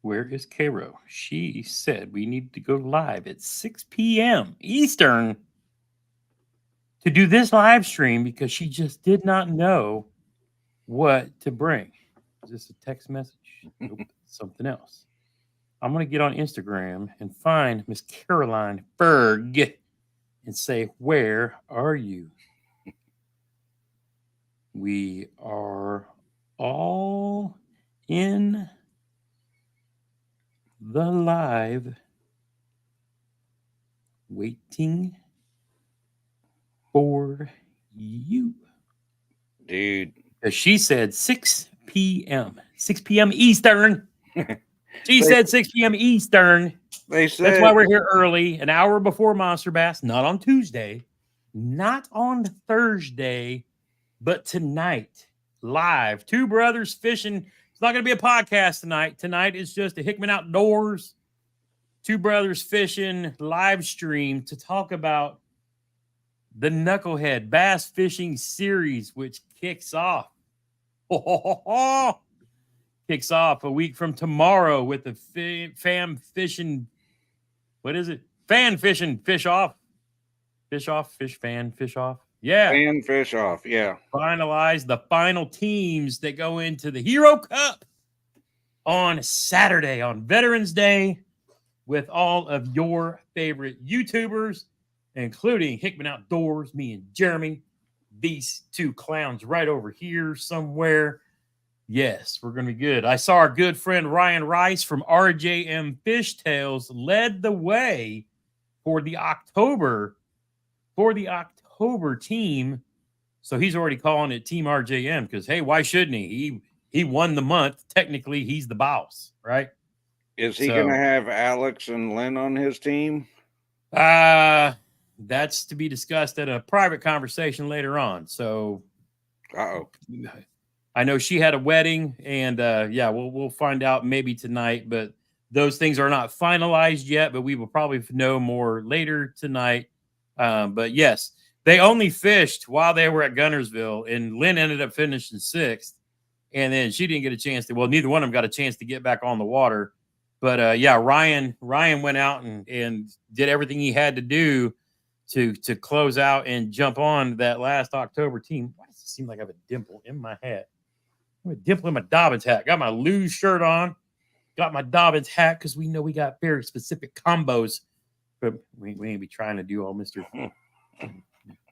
Where is Cairo? She said we need to go live at 6 p.m. Eastern to do this live stream because she just did not know what to bring. Is this a text message? Nope, something else. I'm going to get on Instagram and find Miss Caroline Berg and say, where are you? We are all in the live waiting for you. Dude. Because she said 6 p.m. 6 p.m. Eastern. She said 6 p.m. Eastern. They said that's why we're here early, an hour before Monster Bass, not on Tuesday, not on Thursday, but tonight, live. Two brothers fishing. It's not going to be a podcast tonight. Tonight is just a Hickman Outdoors, two brothers fishing live stream to talk about the Knucklehead Bass Fishing Series, which kicks off. Kicks off a week from tomorrow with the Fam Fishing. What is it? Fan Fishing Fish Off. Fish Off, Fish Fan, Fish Off. Yeah. Fan Fish Off, yeah. Finalize the final teams that go into the Hero Cup on Saturday, on Veterans Day, with all of your favorite YouTubers, including Hickman Outdoors, me and Jeremy, these two clowns right over here somewhere. Yes, we're going to be good. I saw our good friend Ryan Rice from RJM Fishtails led the way for the October team. So he's already calling it Team RJM because, hey, why shouldn't he? He won the month. Technically, he's the boss, right? Is he going to have Alex and Lynn on his team? That's to be discussed at a private conversation later on. So, I know she had a wedding, and we'll find out maybe tonight. But those things are not finalized yet. But we will probably know more later tonight. But yes, they only fished while they were at Gunnersville, and Lynn ended up finishing 6th. And then she didn't get a chance to. Well, neither one of them got a chance to get back on the water. But Ryan went out and did everything he had to do to close out and jump on that last October team. Why does it seem like I have a dimple in my hat? I have a dimple in my Dobbins hat. Got my Lou's shirt on. Got my Dobbins hat because we know we got very specific combos. But we ain't be trying to do all Mr.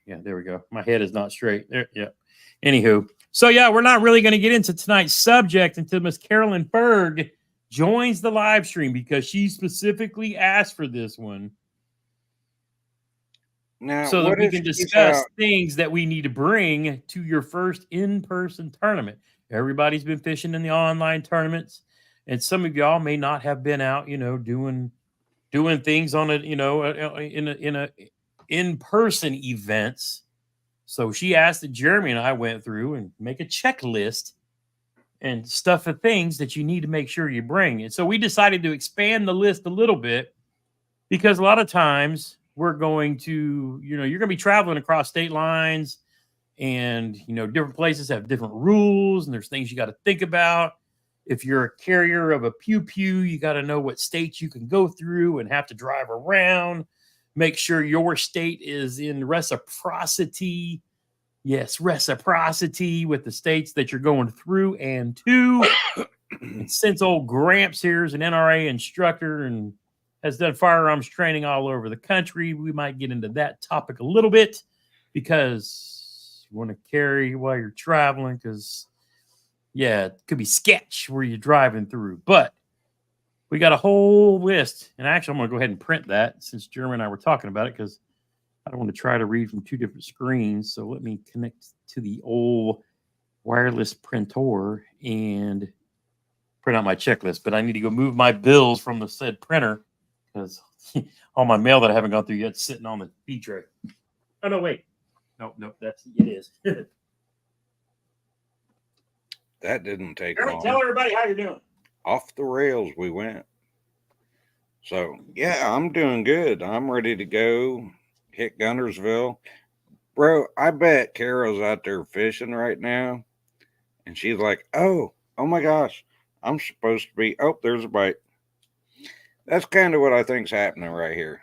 Yeah, there we go. My head is not straight. There, yeah. Anywho, so we're not really going to get into tonight's subject until Miss Carolyn Berg joins the live stream because she specifically asked for this one. Now, so that we can discuss things that we need to bring to your first in-person tournament. Everybody's been fishing in the online tournaments, and some of y'all may not have been out, doing things on a in-person events. So she asked that Jeremy and I went through and make a checklist and stuff of things that you need to make sure you bring. And so we decided to expand the list a little bit because a lot of times we're going to, you're going to be traveling across state lines, and, different places have different rules, and there's things you got to think about. If you're a carrier of a pew-pew, you got to know what states you can go through and have to drive around. Make sure your state is in reciprocity. Yes, reciprocity with the states that you're going through and to. And since old Gramps here is an NRA instructor and has done firearms training all over the country, we might get into that topic a little bit because you want to carry while you're traveling because, it could be sketch where you're driving through. But we got a whole list. And actually, I'm going to go ahead and print that since Jeremy and I were talking about it because I don't want to try to read from two different screens. So let me connect to the old wireless printer and print out my checklist. But I need to go move my bills from the said printer because all my mail that I haven't gone through yet is sitting on the B tray. Oh, no, wait. No, it is. That didn't take Jeremy, long. tell everybody how you're doing. Off the rails we went. So, I'm doing good. I'm ready to go hit Gunnersville. Bro, I bet Carol's out there fishing right now. And she's like, oh my gosh, I'm supposed to be. Oh, there's a bite. That's kind of what I think's happening right here.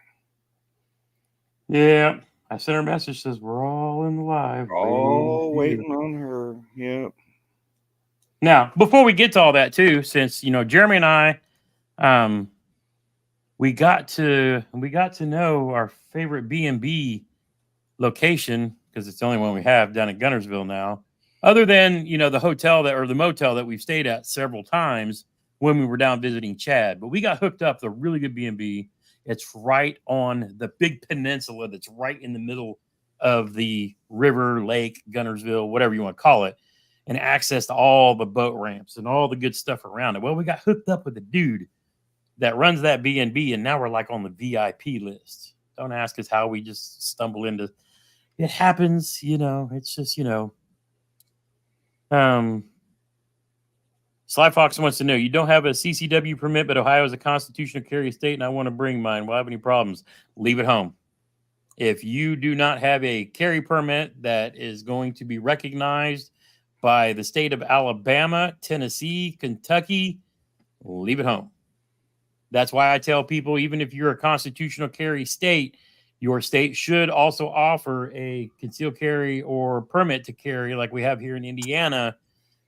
Yeah. I sent her a message says we're all in the live. All waiting on her. Yep. Now, before we get to all that too, since Jeremy and I, we got to know our favorite B&B location because it's the only one we have down in Gunnersville now. Other than the hotel or the motel that we've stayed at several times when we were down visiting Chad, but we got hooked up with a really good B&B. It's right on the big peninsula that's right in the middle of the river, lake, Gunnersville, whatever you want to call it, and access to all the boat ramps and all the good stuff around it. Well, we got hooked up with a dude that runs that B&B, and now we're like on the VIP list. Don't ask us how we just stumble into it. Happens, it's just, Sly Fox wants to know, you don't have a CCW permit, but Ohio is a constitutional carry state, and I want to bring mine. Will I have any problems? Leave it home. If you do not have a carry permit that is going to be recognized by the state of Alabama, Tennessee, Kentucky, leave it home. That's why I tell people, even if you're a constitutional carry state, your state should also offer a concealed carry or permit to carry like we have here in Indiana.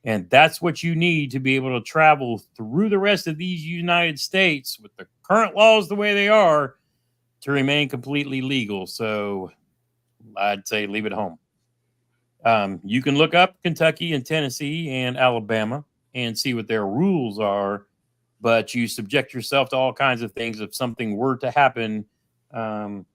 And that's what you need to be able to travel through the rest of these United States with the current laws the way they are to remain completely legal. So I'd say leave it home. You can look up Kentucky and Tennessee and Alabama and see what their rules are, but you subject yourself to all kinds of things if something were to happen and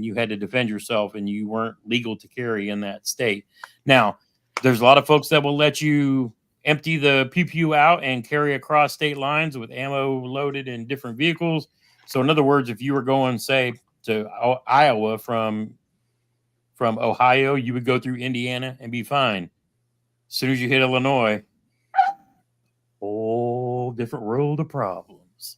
you had to defend yourself and you weren't legal to carry in that state. Now, there's a lot of folks that will let you empty the pew out and carry across state lines with ammo loaded in different vehicles. So in other words, if you were going, say, to Iowa from Ohio, you would go through Indiana and be fine. As soon as you hit Illinois, whole different world of problems.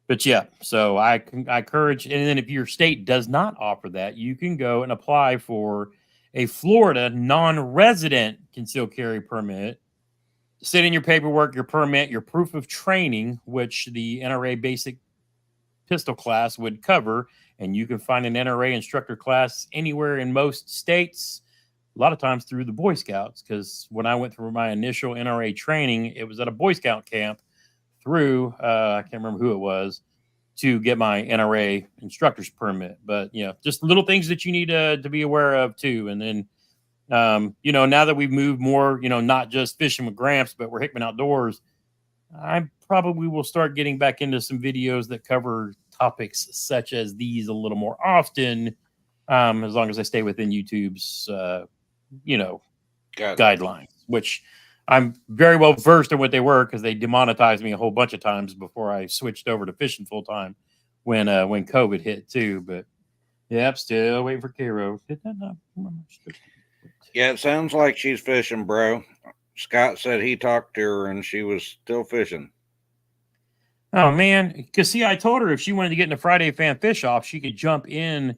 But yeah, so I encourage, and then if your state does not offer that, you can go and apply for a Florida non-resident concealed carry permit. Send in your paperwork, your permit, your proof of training, which the NRA basic pistol class would cover, and you can find an NRA instructor class anywhere in most states. A lot of times through the Boy Scouts, because when I went through my initial NRA training, it was at a Boy Scout camp through, I can't remember who it was, to get my NRA instructor's permit. But, just little things that you need to be aware of too. And then, now that we've moved more, not just fishing with Gramps, but we're Hickman Outdoors, I probably will start getting back into some videos that cover topics such as these a little more often, as long as I stay within YouTube's, guidelines, which I'm very well versed in what they were because they demonetized me a whole bunch of times before I switched over to fishing full time when COVID hit too. But yep, still waiting for Cairo. Yeah, it sounds like she's fishing, bro. Scott said he talked to her and she was still fishing. Oh man, because see, I told her if she wanted to get in the Friday Fan Fish Off, she could jump in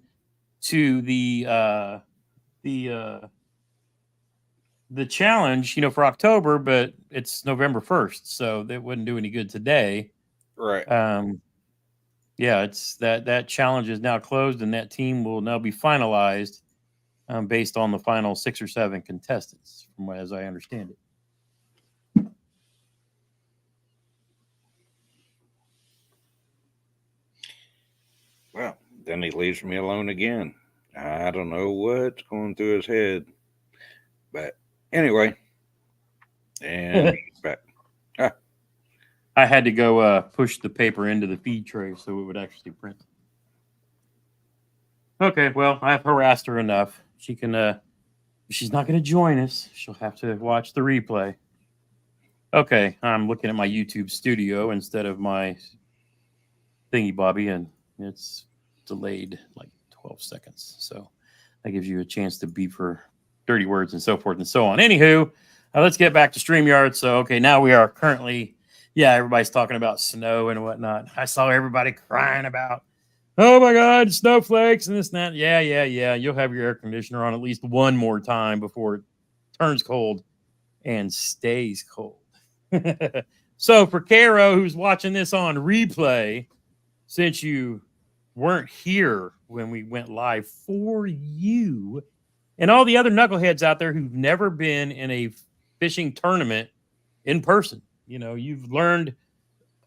to the challenge, for October, but it's November 1st, so that wouldn't do any good today. Right. Yeah, it's that challenge is now closed, and that team will now be finalized based on the final 6 or 7 contestants, from as I understand it. Well, then he leaves me alone again. I don't know what's going through his head. But anyway, and he's back. I had to go push the paper into the feed tray so it would actually print. Okay, well, I've harassed her enough. She can, she's not going to join us. She'll have to watch the replay. Okay, I'm looking at my YouTube studio instead of my thingy bobby, and it's delayed like 12 seconds. So that gives you a chance to beep for dirty words and so forth and so on. Anywho, let's get back to StreamYard. So, okay, now we are currently, everybody's talking about snow and whatnot. I saw everybody crying about, oh my God, snowflakes and this and that. Yeah. You'll have your air conditioner on at least one more time before it turns cold. and stays cold. So for Caro, who's watching this on replay, since you weren't here when we went live for you, and all the other knuckleheads out there who've never been in a fishing tournament in person, you've learned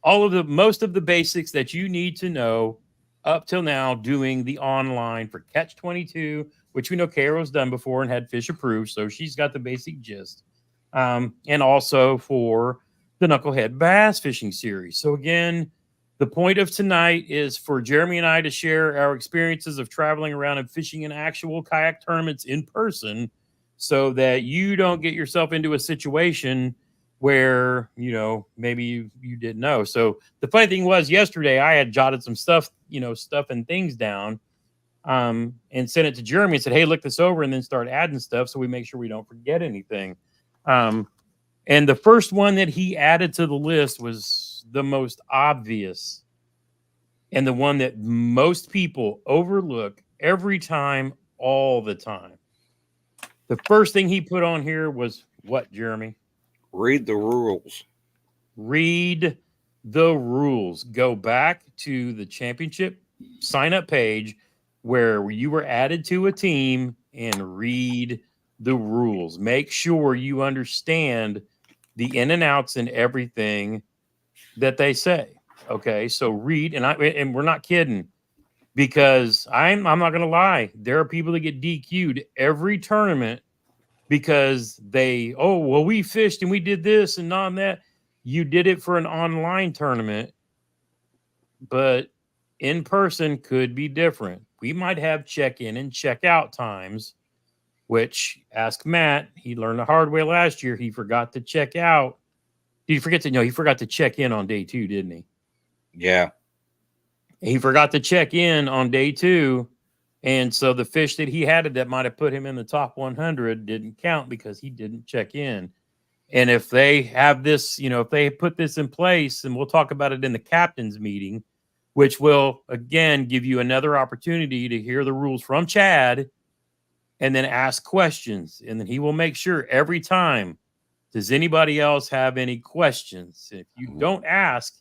most of the basics that you need to know up till now doing the online for Catch 22, which we know Caro's done before and had fish approved, so she's got the basic gist. And also for the Knucklehead Bass Fishing Series. So again, the point of tonight is for Jeremy and I to share our experiences of traveling around and fishing in actual kayak tournaments in person, so that you don't get yourself into a situation where maybe you didn't know. So the funny thing was, yesterday I had jotted some stuff and things down, and sent it to Jeremy and said, hey, look this over, and then start adding stuff so we make sure we don't forget anything. And the first one that he added to the list was the most obvious and the one that most people overlook every time, all the time. The first thing he put on here was what, Jeremy? Read the rules. Read the rules. Go back to the championship sign-up page where you were added to a team and read the rules. Make sure you understand the in and outs and everything that they say. Okay, so read, and we're not kidding, because I'm not gonna lie. There are people that get DQ'd every tournament because we fished and we did this and on that. You did it for an online tournament, but in person could be different. We might have check-in and check-out times, which, ask Matt, he learned the hard way last year. He forgot to check out. Did he forget to? No, he forgot to check in on day 2, didn't he? Yeah. He forgot to check in on day 2. And so the fish that he had that might have put him in the top 100 didn't count because he didn't check in. And if they have this, if they put this in place, and we'll talk about it in the captain's meeting, which will, again, give you another opportunity to hear the rules from Chad and then ask questions. And then he will make sure every time, does anybody else have any questions? If you don't ask,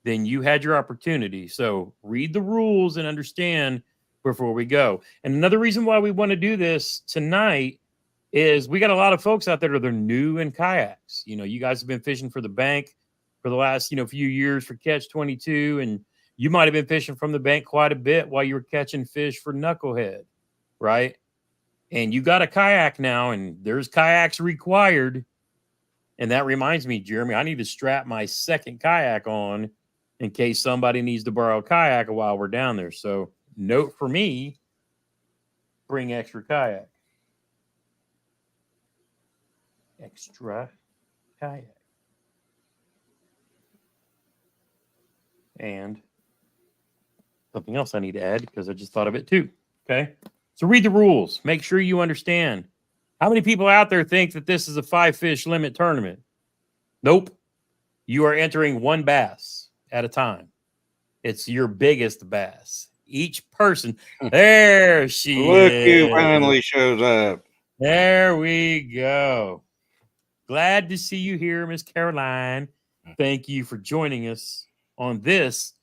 then you had your opportunity. So read the rules and understand before we go. And another reason why we want to do this tonight is we got a lot of folks out there that are new in kayaks. You guys have been fishing for the bank for the last, few years for Catch 22, and you might have been fishing from the bank quite a bit while you were catching fish for Knucklehead, right? And you got a kayak now, and there's kayaks required. And that reminds me, Jeremy, I need to strap my second kayak on in case somebody needs to borrow a kayak while we're down there. So note for me, bring extra kayak. Extra kayak. And something else I need to add because I just thought of it too. Okay. So read the rules. Make sure you understand. How many people out there think that this is a 5-fish limit tournament? Nope. You are entering one bass at a time. It's your biggest bass. Each person. There she Look is. who finally shows up. There we go. Glad to see you here, Miss Caroline. Thank you for joining us on this,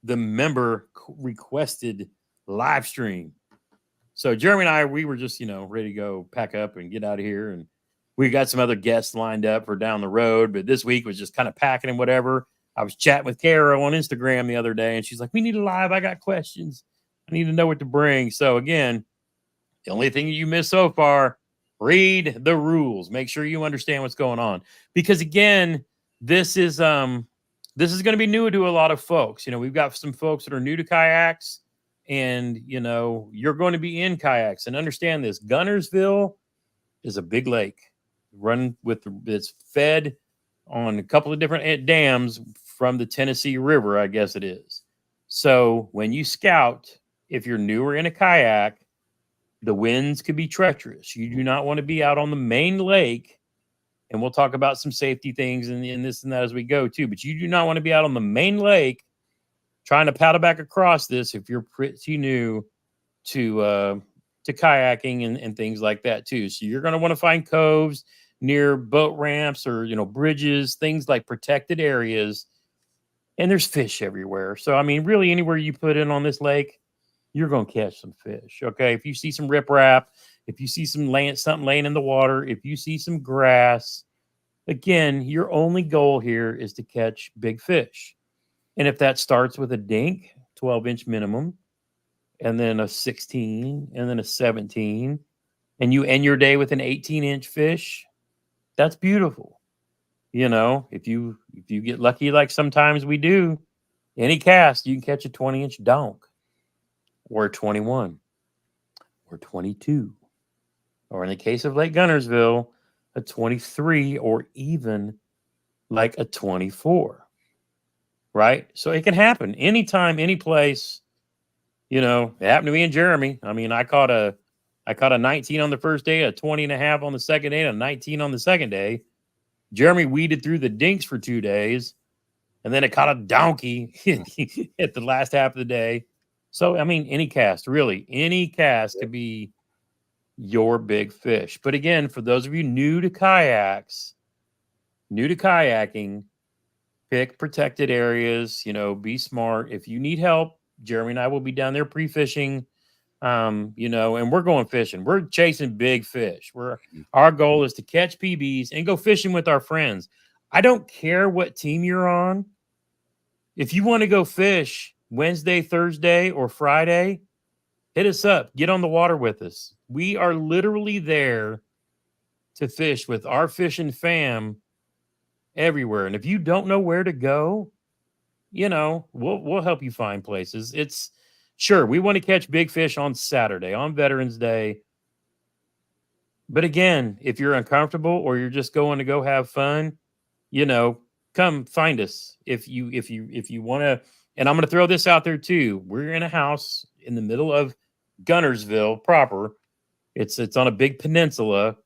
the member requested live stream. So Jeremy and I, we were just, ready to go pack up and get out of here. And we got some other guests lined up for down the road. But this week was just kind of packing and whatever. I was chatting with Kara on Instagram the other day, and she's like, we need a live. I got questions. I need to know what to bring. So again, the only thing you missed so far, read the rules. Make sure you understand what's going on. Because again, this is going to be new to a lot of folks. We've got some folks that are new to kayaks, and you're going to be in kayaks. And understand this: Gunnersville is a big lake, it's fed on a couple of different dams from the Tennessee River, I guess it is. So when you scout, if you're newer in a kayak, the winds could be treacherous. You do not want to be out on the main lake. And we'll talk about some safety things and this and that as we go too. But you do not want to be out on the main lake trying to paddle back across this if you're pretty new to kayaking and things like that too. So you're going to want to find coves. near boat ramps or, bridges, things like protected areas, and there's fish everywhere. So, I mean, really anywhere you put in on this lake, you're going to catch some fish. Okay. If you see some riprap, if you see something laying in the water, if you see some grass, again, your only goal here is to catch big fish. And if that starts with a dink, 12-inch minimum, and then a 16, and then a 17, and you end your day with an 18-inch fish, that's beautiful. If you get lucky, like sometimes we do, any cast, you can catch a 20-inch donk, or a 21, or 22, or in the case of Lake Gunnersville, a 23, or even like a 24. Right? So it can happen anytime, any place. It happened to me and Jeremy. I mean, I caught a 19 on the first day, a 20 and a half on the second day, and a 19 on the second day. Jeremy weeded through the dinks for 2 days, and then it caught a donkey at the last half of the day. So, I mean, any cast could be your big fish. But again, for those of you new to kayaking, pick protected areas, be smart. If you need help, Jeremy and I will be down there pre-fishing, and we're going fishing. We're chasing big fish. Our goal is to catch PBs and go fishing with our friends. I don't care what team you're on. If you want to go fish Wednesday, Thursday, or Friday, hit us up. Get on the water with us. We are literally there to fish with our Fishin Fam everywhere. And if you don't know where to go, we'll help you find places. It's sure we want to catch big fish on Saturday, on Veterans Day. But again, if you're uncomfortable or you're just going to go have fun, come find us. If you want to, and I'm going to throw this out there too. We're in a house in the middle of Gunnersville proper. It's on a big peninsula.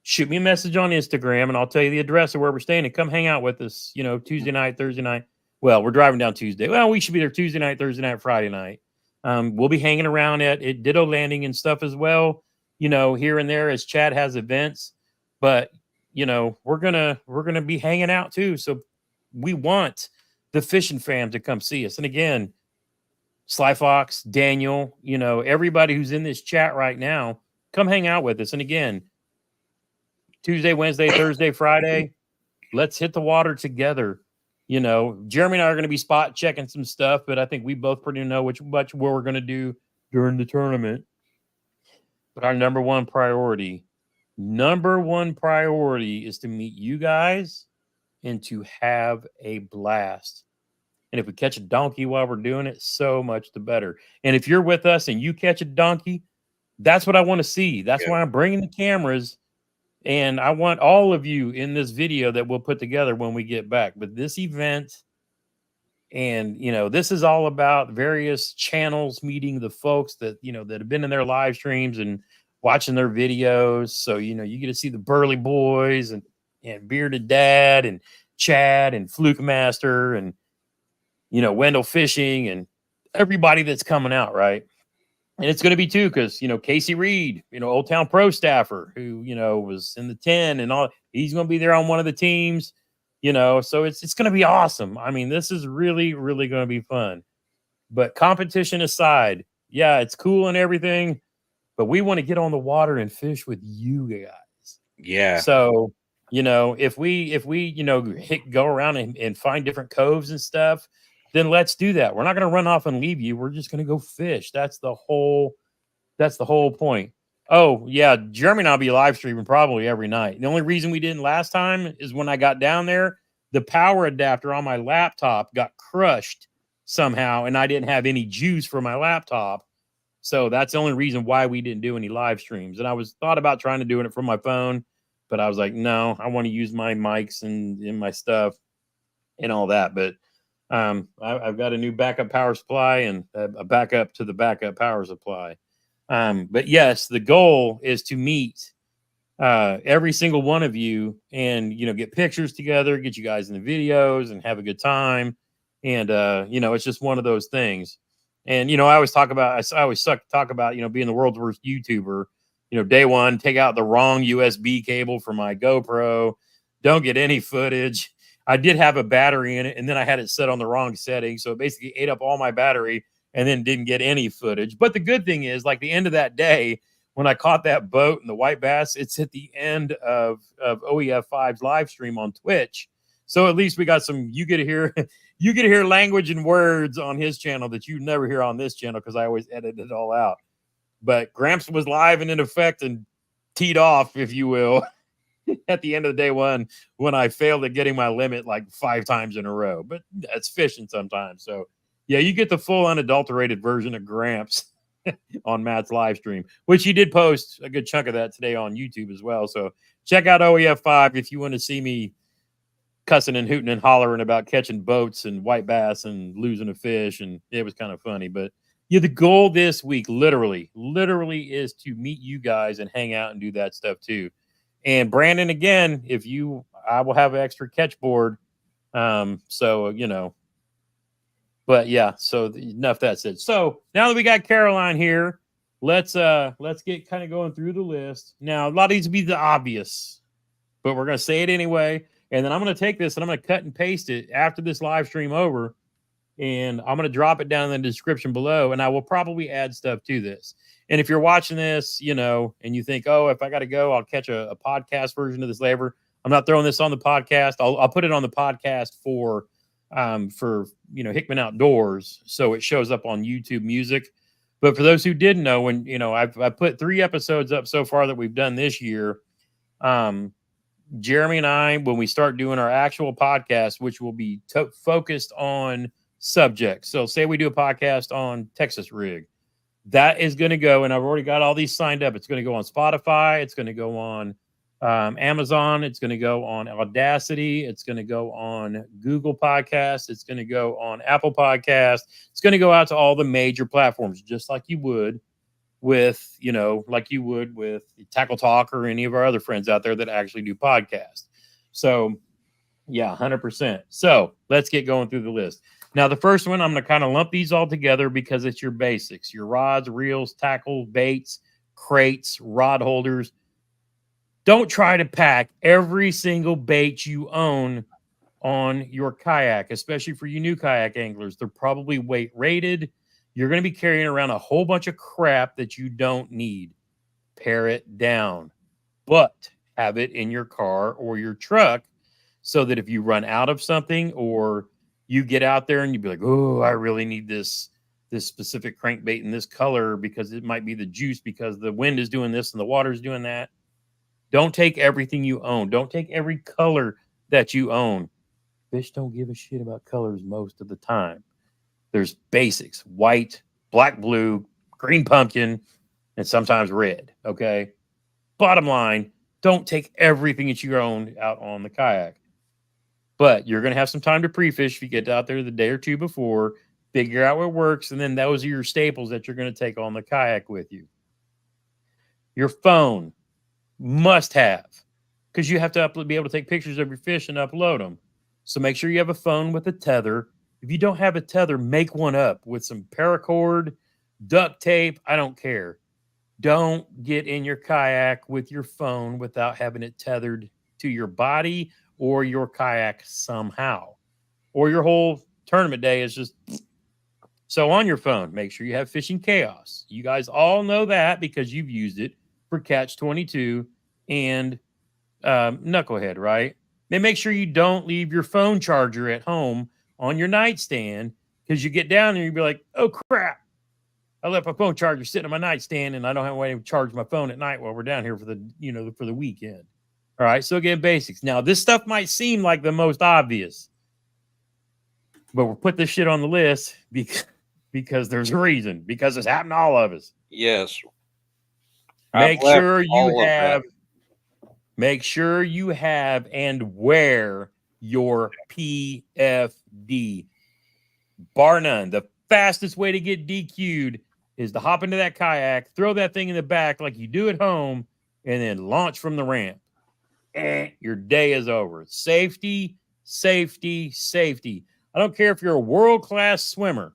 Shoot me a message on Instagram and I'll tell you the address of where we're staying and come hang out with us, Tuesday night, Thursday night. Well, we're driving down Tuesday. Well, we should be there Tuesday night, Thursday night, Friday night. We'll be hanging around at Ditto Landing and stuff as well, here and there as Chad has events. But, we're gonna be hanging out too. So we want the Fishin Fam to come see us. And again, Sly Fox, Daniel, everybody who's in this chat right now, come hang out with us. And again, Tuesday, Wednesday, Thursday, Friday, let's hit the water together. Jeremy and I are going to be spot checking some stuff, but I think we both pretty know what we're going to do during the tournament. But our number one priority is to meet you guys and to have a blast. And if we catch a donkey while we're doing it, so much the better. And if you're with us and you catch a donkey, that's what I want to see. That's why I'm bringing the cameras. And I want all of you in this video that we'll put together when we get back. But this event, and this is all about various channels meeting the folks that that have been in their live streams and watching their videos. So you get to see the Burley Boys and Bearded Dad and Chad and Fluke Master and Wendell Fishing and everybody that's coming out, right? And it's going to be too, because, Casey Reed, Old Town Pro staffer who, was in the 10 and all, he's going to be there on one of the teams, so it's going to be awesome. I mean, this is really, really going to be fun. But competition aside, yeah, it's cool and everything, but we want to get on the water and fish with you guys. Yeah. So, if we go around and find different coves and stuff, then let's do that. We're not going to run off and leave you. We're just going to go fish. That's the whole point. Oh, yeah. Jeremy and I'll be live streaming probably every night. The only reason we didn't last time is when I got down there, the power adapter on my laptop got crushed somehow, and I didn't have any juice for my laptop. So that's the only reason why we didn't do any live streams. And I thought about trying to do it from my phone, but I was like, no, I want to use my mics and my stuff and all that. But I've got a new backup power supply and a backup to the backup power supply. But yes, the goal is to meet every single one of you and, get pictures together, get you guys in the videos and have a good time. And, it's just one of those things. And, I always talk about, being the world's worst YouTuber. day one, take out the wrong USB cable for my GoPro. Don't get any footage. I did have a battery in it, and then I had it set on the wrong setting. So it basically ate up all my battery and then didn't get any footage. But the good thing is, like the end of that day, when I caught that boat and the white bass, it's at the end of OEF5's live stream on Twitch. So at least we got some, you get to hear language and words on his channel that you never hear on this channel because I always edit it all out. But Gramps was live and in effect and teed off, if you will, at the end of the day one when I failed at getting my limit like 5 times in a row. But that's fishing sometimes. So yeah, you get the full unadulterated version of Gramps on Matt's live stream, which he did post a good chunk of that today on YouTube as well. So check out OEF5 if you want to see me cussing and hooting and hollering about catching boats and white bass and losing a fish. And it was kind of funny. But yeah, the goal this week literally is to meet you guys and hang out and do that stuff too. And Brandon, again, I will have an extra catch board. But yeah, so enough that said. So now that we got Caroline here, let's get kind of going through the list. Now, a lot of these will be the obvious, but we're going to say it anyway. And then I'm going to take this and I'm going to cut and paste it after this live stream over. And I'm going to drop it down in the description below. And I will probably add stuff to this. And if you're watching this, and you think, oh, if I got to go, I'll catch a podcast version of this later. I'm not throwing this on the podcast. I'll put it on the podcast for Hickman Outdoors, so it shows up on YouTube Music. But for those who didn't know, when I've put 3 episodes up so far that we've done this year. Jeremy and I, when we start doing our actual podcast, which will be focused on subjects. So say we do a podcast on Texas rig, that is going to go, and I've already got all these signed up. It's going to go on Spotify. It's going to go on Amazon. It's going to go on Audacity. It's going to go on Google Podcasts. It's going to go on Apple Podcasts. It's going to go out to all the major platforms, just like you would with Tackle Talk or any of our other friends out there that actually do podcasts. So yeah, 100%. So let's get going through the list. Now, the first one, I'm going to kind of lump these all together because it's your basics, your rods, reels, tackle, baits, crates, rod holders. Don't try to pack every single bait you own on your kayak, especially for you new kayak anglers. They're probably weight rated. You're going to be carrying around a whole bunch of crap that you don't need. Pare it down, but have it in your car or your truck so that if you run out of something or you get out there and you be like, oh, I really need this specific crankbait in this color because it might be the juice because the wind is doing this and the water is doing that. Don't take everything you own. Don't take every color that you own. Fish don't give a shit about colors most of the time. There's basics: white, black, blue, green pumpkin, and sometimes red. Okay. Bottom line, don't take everything that you own out on the kayak. But you're going to have some time to pre-fish if you get out there the day or two before, figure out what works, and then those are your staples that you're going to take on the kayak with you. Your phone, must have, because you have to be able to take pictures of your fish and upload them. So make sure you have a phone with a tether. If you don't have a tether, make one up with some paracord, duct tape. I don't care. Don't get in your kayak with your phone without having it tethered to your body or your kayak somehow, or your whole tournament day is just. So on your phone, make sure you have Fishing Chaos. You guys all know that because you've used it for Catch 22 and Knucklehead, right? Then make sure you don't leave your phone charger at home on your nightstand, because you get down there and you'll be like, oh crap, I left my phone charger sitting on my nightstand and I don't have a way to charge my phone at night while we're down here for the weekend. All right. So again, basics. Now, this stuff might seem like the most obvious, but we'll put this shit on the list because there's a reason, because it's happened to all of us. Yes. Make sure you have and wear your PFD. Bar none. The fastest way to get DQ'd is to hop into that kayak, throw that thing in the back like you do at home, and then launch from the ramp. Your day is over. Safety, safety, safety. I don't care if you're a world-class swimmer,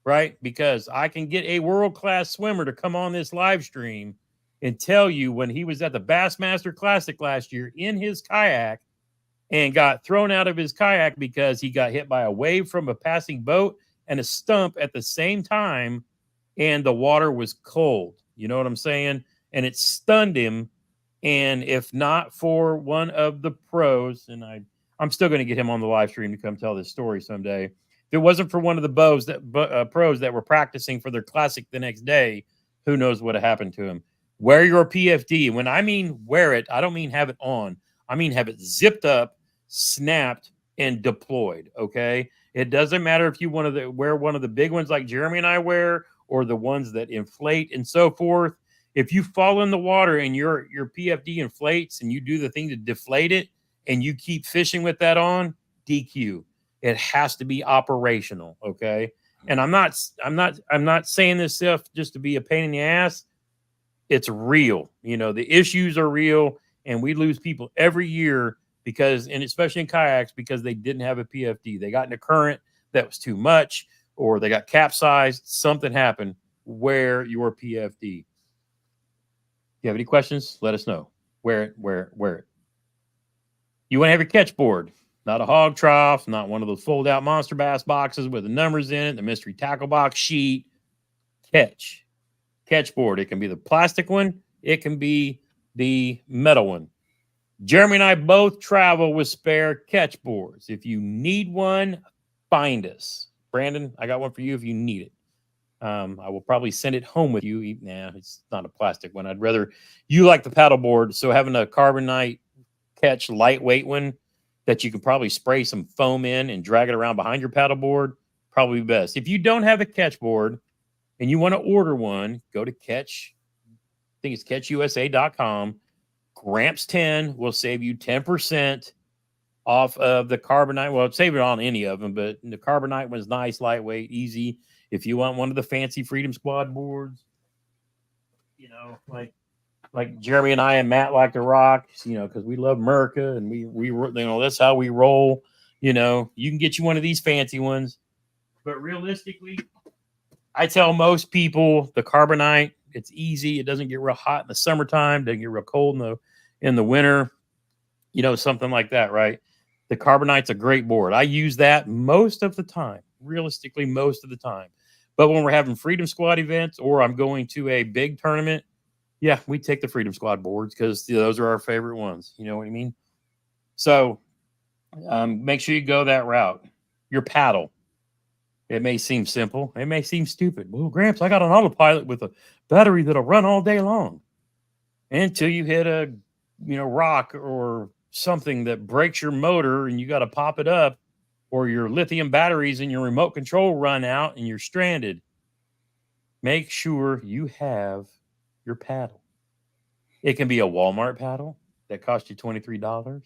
right? Because I can get a world-class swimmer to come on this live stream and tell you when he was at the Bassmaster Classic last year in his kayak and got thrown out of his kayak because he got hit by a wave from a passing boat and a stump at the same time, and the water was cold. You know what I'm saying? And it stunned him. And if not for one of the pros, and I'm still going to get him on the live stream to come tell this story someday. If it wasn't for one of the pros that were practicing for their classic the next day, who knows what happened to him? Wear your PFD. When I mean wear it, I don't mean have it on. I mean have it zipped up, snapped, and deployed. Okay. It doesn't matter if you want to wear one of the big ones like Jeremy and I wear, or the ones that inflate and so forth. If you fall in the water and your PFD inflates and you do the thing to deflate it and you keep fishing with that on, DQ. It has to be operational. Okay. And I'm not saying this stuff just to be a pain in the ass. It's real. You know, the issues are real, and we lose people every year because, and especially in kayaks, because they didn't have a PFD. They got in a current that was too much, or they got capsized. Something happened. Wear your PFD. You have any questions? Let us know. Wear it. You want to have your catch board, not a hog trough, not one of those fold out monster bass boxes with the numbers in it, the mystery tackle box sheet. Catch board. It can be the plastic one. It can be the metal one. Jeremy and I both travel with spare catch boards. If you need one, find us. Brandon, I got one for you if you need it. I will probably send it home with you. Nah, it's not a plastic one. I'd rather you like the paddle board. So having a carbonite catch lightweight one that you can probably spray some foam in and drag it around behind your paddle board, probably best. If you don't have a catch board and you want to order one, go to Catch. I think it's catchusa.com. Gramps 10 will save you 10% off of the carbonite. Well, save it on any of them, but the carbonite one's nice, lightweight, easy. If you want one of the fancy Freedom Squad boards, you know, like Jeremy and I and Matt like to rock, you know, because we love Merca and we you know, that's how we roll. You know, you can get you one of these fancy ones, but realistically, I tell most people the carbonite, it's easy. It doesn't get real hot in the summertime. Doesn't get real cold in the winter. You know, something like that, right? The carbonite's a great board. I use that most of the time, realistically, most of the time. But when we're having Freedom Squad events or I'm going to a big tournament, yeah, we take the Freedom Squad boards because those are our favorite ones. You know what I mean? So make sure you go that route. Your paddle. It may seem simple. It may seem stupid. Well, Gramps, I got an autopilot with a battery that'll run all day long. Until you hit a, you know, rock or something that breaks your motor and you got to pop it up, or your lithium batteries in your remote control run out and you're stranded. Make sure you have your paddle. It can be a Walmart paddle that costs you $23.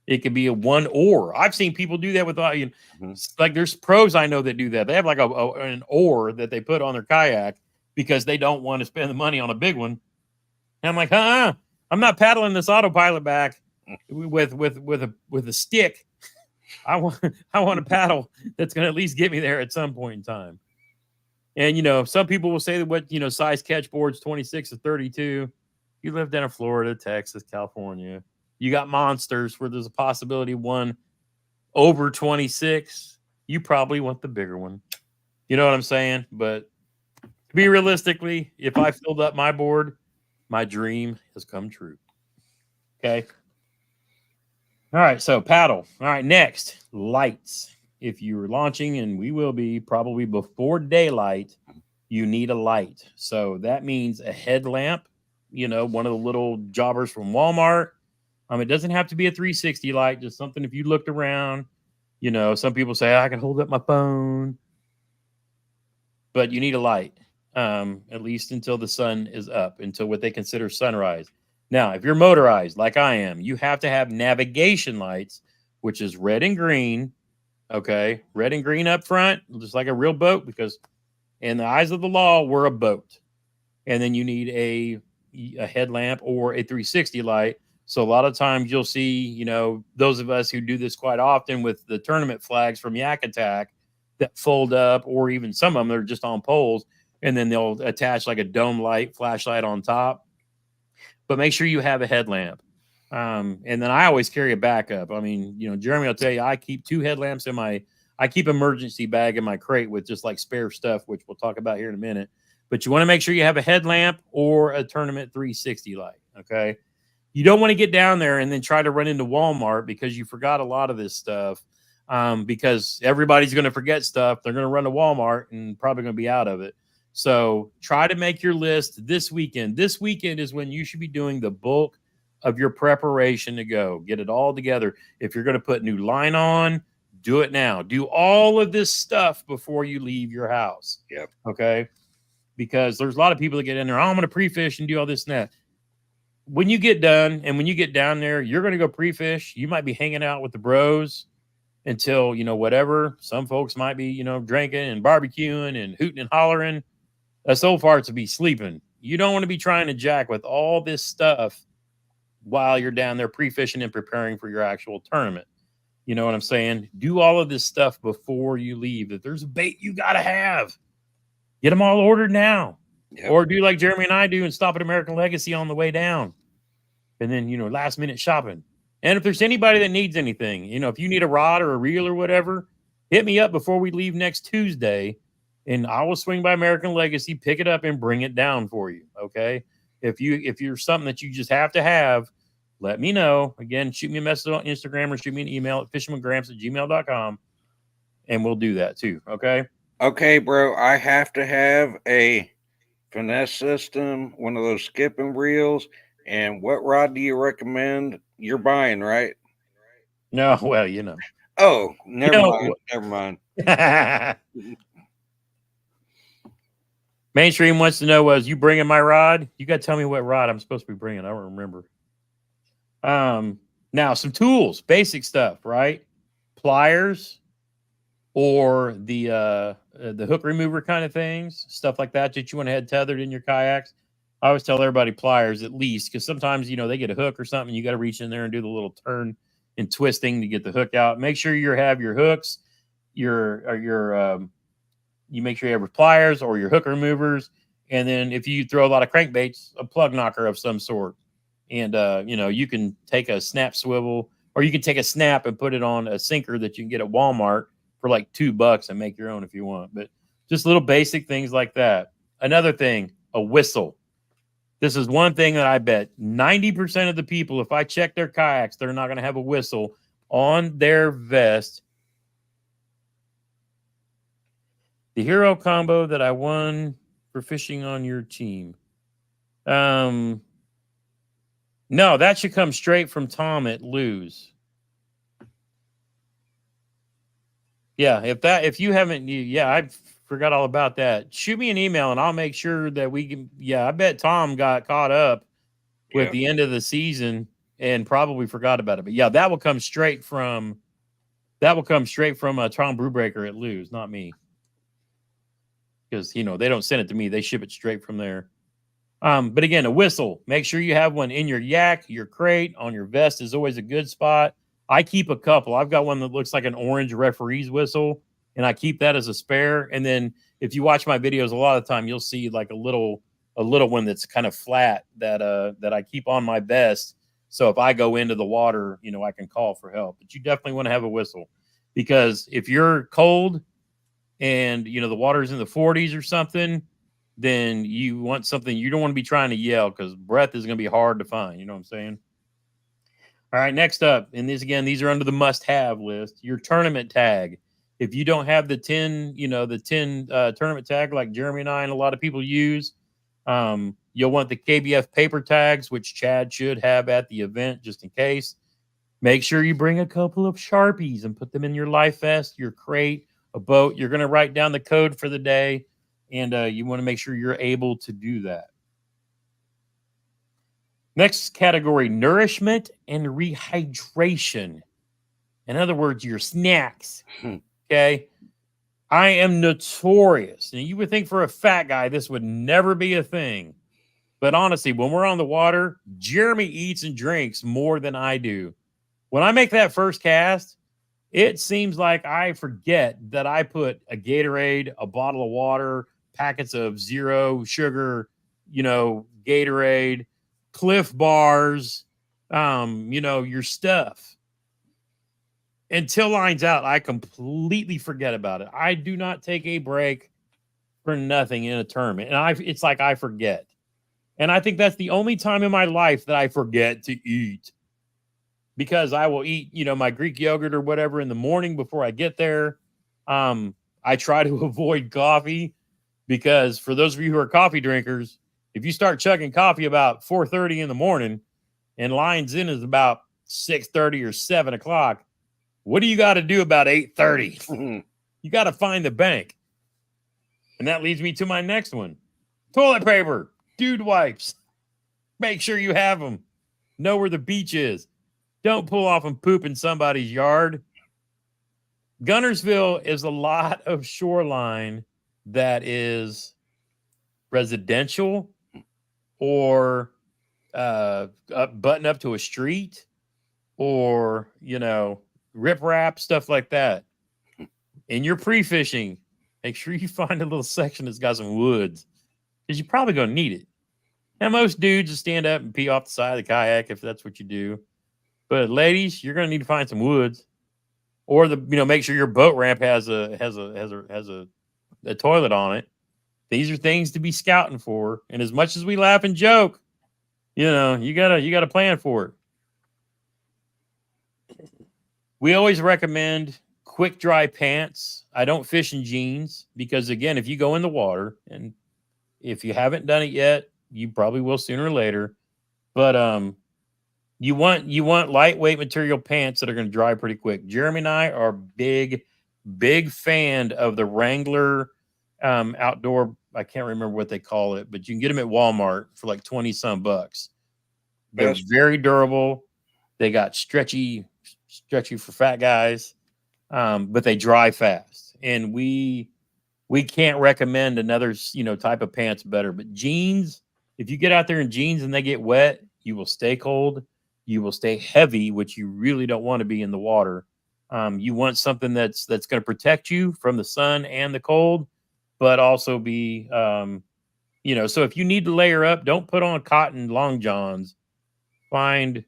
It could be a one oar. I've seen people do that with, you know, like there's pros I know that do that. They have like an oar that they put on their kayak because they don't want to spend the money on a big one. And I'm like, I'm not paddling this autopilot back with a stick. I want a paddle that's going to at least get me there at some point in time. And, you know, some people will say that what, you know, size catch boards, 26 or 32. You live down in Florida, Texas, California. You got monsters where there's a possibility one over 26. You probably want the bigger one. You know what I'm saying? But to be realistically, if I filled up my board, my dream has come true. Okay. All right. So paddle. All right. Next, lights. If you're launching, and we will be probably before daylight, you need a light. So that means a headlamp, you know, one of the little jobbers from Walmart. It doesn't have to be a 360 light, just something if you looked around, you know, some people say I can hold up my phone, but you need a light, at least until the sun is up, until what they consider sunrise. Now, if you're motorized like I am, you have to have navigation lights, which is red and green. Okay. Red and green up front, just like a real boat, because in the eyes of the law, we're a boat. And then you need a headlamp or a 360 light. So a lot of times you'll see, you know, those of us who do this quite often with the tournament flags from Yak Attack that fold up, or even some of them are just on poles, and then they'll attach like a dome light, flashlight on top. but make sure you have a headlamp. And then I always carry a backup. I mean, Jeremy will tell you, I keep 2 headlamps I keep emergency bag in my crate with just like spare stuff, which we'll talk about here in a minute. But you want to make sure you have a headlamp or a tournament 360 light. Okay. You don't want to get down there and then try to run into Walmart because you forgot a lot of this stuff. Because everybody's going to forget stuff. They're going to run to Walmart and probably going to be out of it. So try to make your list this weekend. This weekend is when you should be doing the bulk of your preparation to go. Get it all together. If you're going to put new line on, do it now. Do all of this stuff before you leave your house. Yep. Okay. Because there's a lot of people that get in there. Oh, I'm going to pre-fish and do all this and that. When you get done and when you get down there, you're going to go pre-fish. You might be hanging out with the bros until, whatever. Some folks might be, drinking and barbecuing and hooting and hollering. So far to be sleeping. You don't want to be trying to jack with all this stuff while you're down there pre-fishing and preparing for your actual tournament. You know what I'm saying? Do all of this stuff before you leave. If there's a bait you got to have, get them all ordered now. Yep. Or do like Jeremy and I do and stop at American Legacy on the way down. And then, last minute shopping. And if there's anybody that needs anything, if you need a rod or a reel or whatever, hit me up before we leave next Tuesday. And I will swing by American Legacy, pick it up and bring it down for you. Okay. If you're something that you just have to have, let me know. Again, shoot me a message on Instagram or shoot me an email at fishinwithgramps@gmail.com. And we'll do that too. Okay. Okay, bro. I have to have a finesse system, one of those skipping reels. And what rod do you recommend? You're buying, right? No, well, Oh, never mind. Never mind. Mainstream wants to know, was you bringing my rod? You got to tell me what rod I'm supposed to be bringing. I don't remember. Now some tools, basic stuff, right? Pliers or the hook remover kind of things, stuff like that you want to have tethered in your kayaks. I always tell everybody pliers at least, because sometimes, they get a hook or something. You got to reach in there and do the little turn and twisting to get the hook out. Make sure you have your hooks, you make sure you have your pliers or your hook removers. And then if you throw a lot of crankbaits, a plug knocker of some sort. And, you can take a snap swivel or you can take a snap and put it on a sinker that you can get at Walmart for like $2 and make your own if you want. But just little basic things like that. Another thing, a whistle. This is one thing that I bet 90% of the people, if I check their kayaks, they're not going to have a whistle on their vest. The hero combo that I won for fishing on your team. No, that should come straight from Tom at Lou's. Yeah, if you haven't, I forgot all about that. Shoot me an email and I'll make sure that we can. Yeah, I bet Tom got caught up with the end of the season and probably forgot about it. But yeah, that will come straight from Tom Brewbreaker at Lou's, not me. Because, they don't send it to me. They ship it straight from there. But again, a whistle. Make sure you have one in your yak, your crate, on your vest is always a good spot. I keep a couple. I've got one that looks like an orange referee's whistle, and I keep that as a spare. And then if you watch my videos, a lot of the time you'll see like a little one that's kind of flat that I keep on my vest. So if I go into the water, I can call for help. But you definitely want to have a whistle, because if you're cold and the water's in the 40s or something, then you want something. You don't want to be trying to yell, because breath is going to be hard to find. You know what I'm saying? All right, next up, and these are under the must-have list. Your tournament tag. If you don't have the 10 tournament tag like Jeremy and I and a lot of people use, you'll want the KBF paper tags, which Chad should have at the event just in case. Make sure you bring a couple of Sharpies and put them in your life vest, your crate, a boat. You're going to write down the code for the day, and you want to make sure you're able to do that. Next category, nourishment and rehydration. In other words, your snacks. Okay. I am notorious. And you would think for a fat guy, this would never be a thing. But honestly, when we're on the water, Jeremy eats and drinks more than I do. When I make that first cast, it seems like I forget that I put a Gatorade, a bottle of water, packets of zero sugar, Gatorade, Cliff Bars, your stuff. Until line's out, I completely forget about it. I do not take a break for nothing in a tournament. And it's like I forget. And I think that's the only time in my life that I forget to eat. Because I will eat, my Greek yogurt or whatever in the morning before I get there. I try to avoid coffee because for those of you who are coffee drinkers, if you start chugging coffee about 4:30 in the morning and lines in is about 6:30 or 7 o'clock, what do you got to do about 8:30? You got to find the bank. And that leads me to my next one. Toilet paper, dude wipes. Make sure you have them. Know where the beach is. Don't pull off and poop in somebody's yard. Guntersville is a lot of shoreline that is residential or button up to a street or, riprap, stuff like that. And you're pre-fishing, make sure you find a little section that's got some woods because you're probably going to need it. Now, most dudes will stand up and pee off the side of the kayak if that's what you do. But ladies, you're going to need to find some woods, or make sure your boat ramp has a toilet on it. These are things to be scouting for. And as much as we laugh and joke, you gotta plan for it. We always recommend quick dry pants. I don't fish in jeans because, again, if you go in the water, and if you haven't done it yet, you probably will sooner or later. But you want lightweight material pants that are going to dry pretty quick. Jeremy and I are big fan of the Wrangler outdoor. I can't remember what they call it, but you can get them at Walmart for like 20 some bucks. They're very durable. They got stretchy for fat guys, but they dry fast. And we can't recommend another type of pants better. But jeans, if you get out there in jeans and they get wet, you will stay cold. You will stay heavy, which you really don't want to be in the water. You want something that's going to protect you from the sun and the cold, but also be, so if you need to layer up, don't put on cotton long johns. Find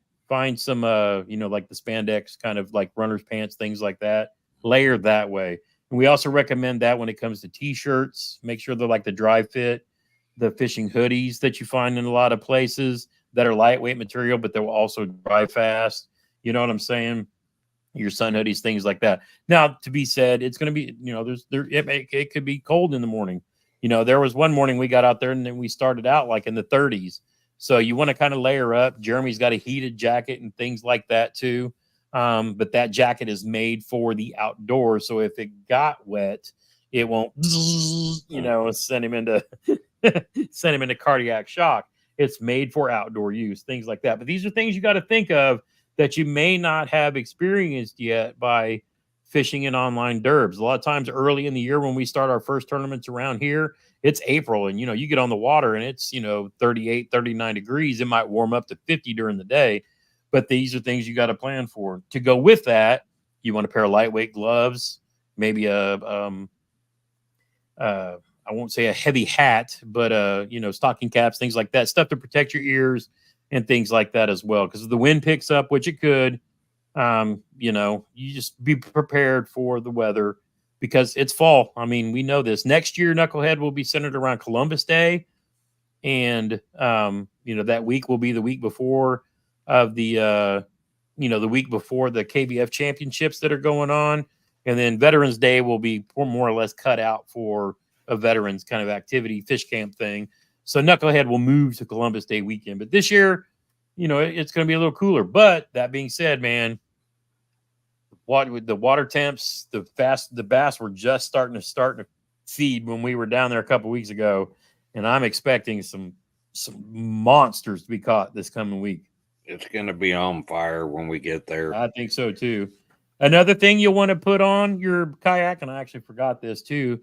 some, like the spandex kind of like runner's pants, things like that. Layer that way. And we also recommend that when it comes to t-shirts, make sure they're like the dry fit, the fishing hoodies that you find in a lot of places that are lightweight material, but they will also dry fast. You know what I'm saying? Your sun hoodies, things like that. Now, to be said, it's going to be, it could be cold in the morning. There was one morning we got out there and then we started out like in the 30s. So you want to kind of layer up. Jeremy's got a heated jacket and things like that too. But that jacket is made for the outdoors. So if it got wet, it won't, send him into cardiac shock. It's made for outdoor use, things like that. But these are things you got to think of that you may not have experienced yet by fishing in online derbs. A lot of times early in the year when we start our first tournaments around here, it's April and, you get on the water and it's, 38, 39 degrees. It might warm up to 50 during the day. But these are things you got to plan for. To go with that, you want a pair of lightweight gloves, maybe I won't say a heavy hat, but stocking caps, things like that, stuff to protect your ears and things like that as well. Because if the wind picks up, which it could, you just be prepared for the weather because it's fall. I mean, we know this. Next year, Knucklehead will be centered around Columbus Day, and that week will be the week before of the week before the KBF championships that are going on, and then Veterans Day will be more or less cut out for a veterans kind of activity, fish camp thing. So Knucklehead will move to Columbus Day weekend. But this year, it's going to be a little cooler. But that being said, man, with the water temps, the bass were just starting to feed when we were down there a couple weeks ago. And I'm expecting some monsters to be caught this coming week. It's going to be on fire when we get there. I think so too. Another thing you'll want to put on your kayak, and I actually forgot this too,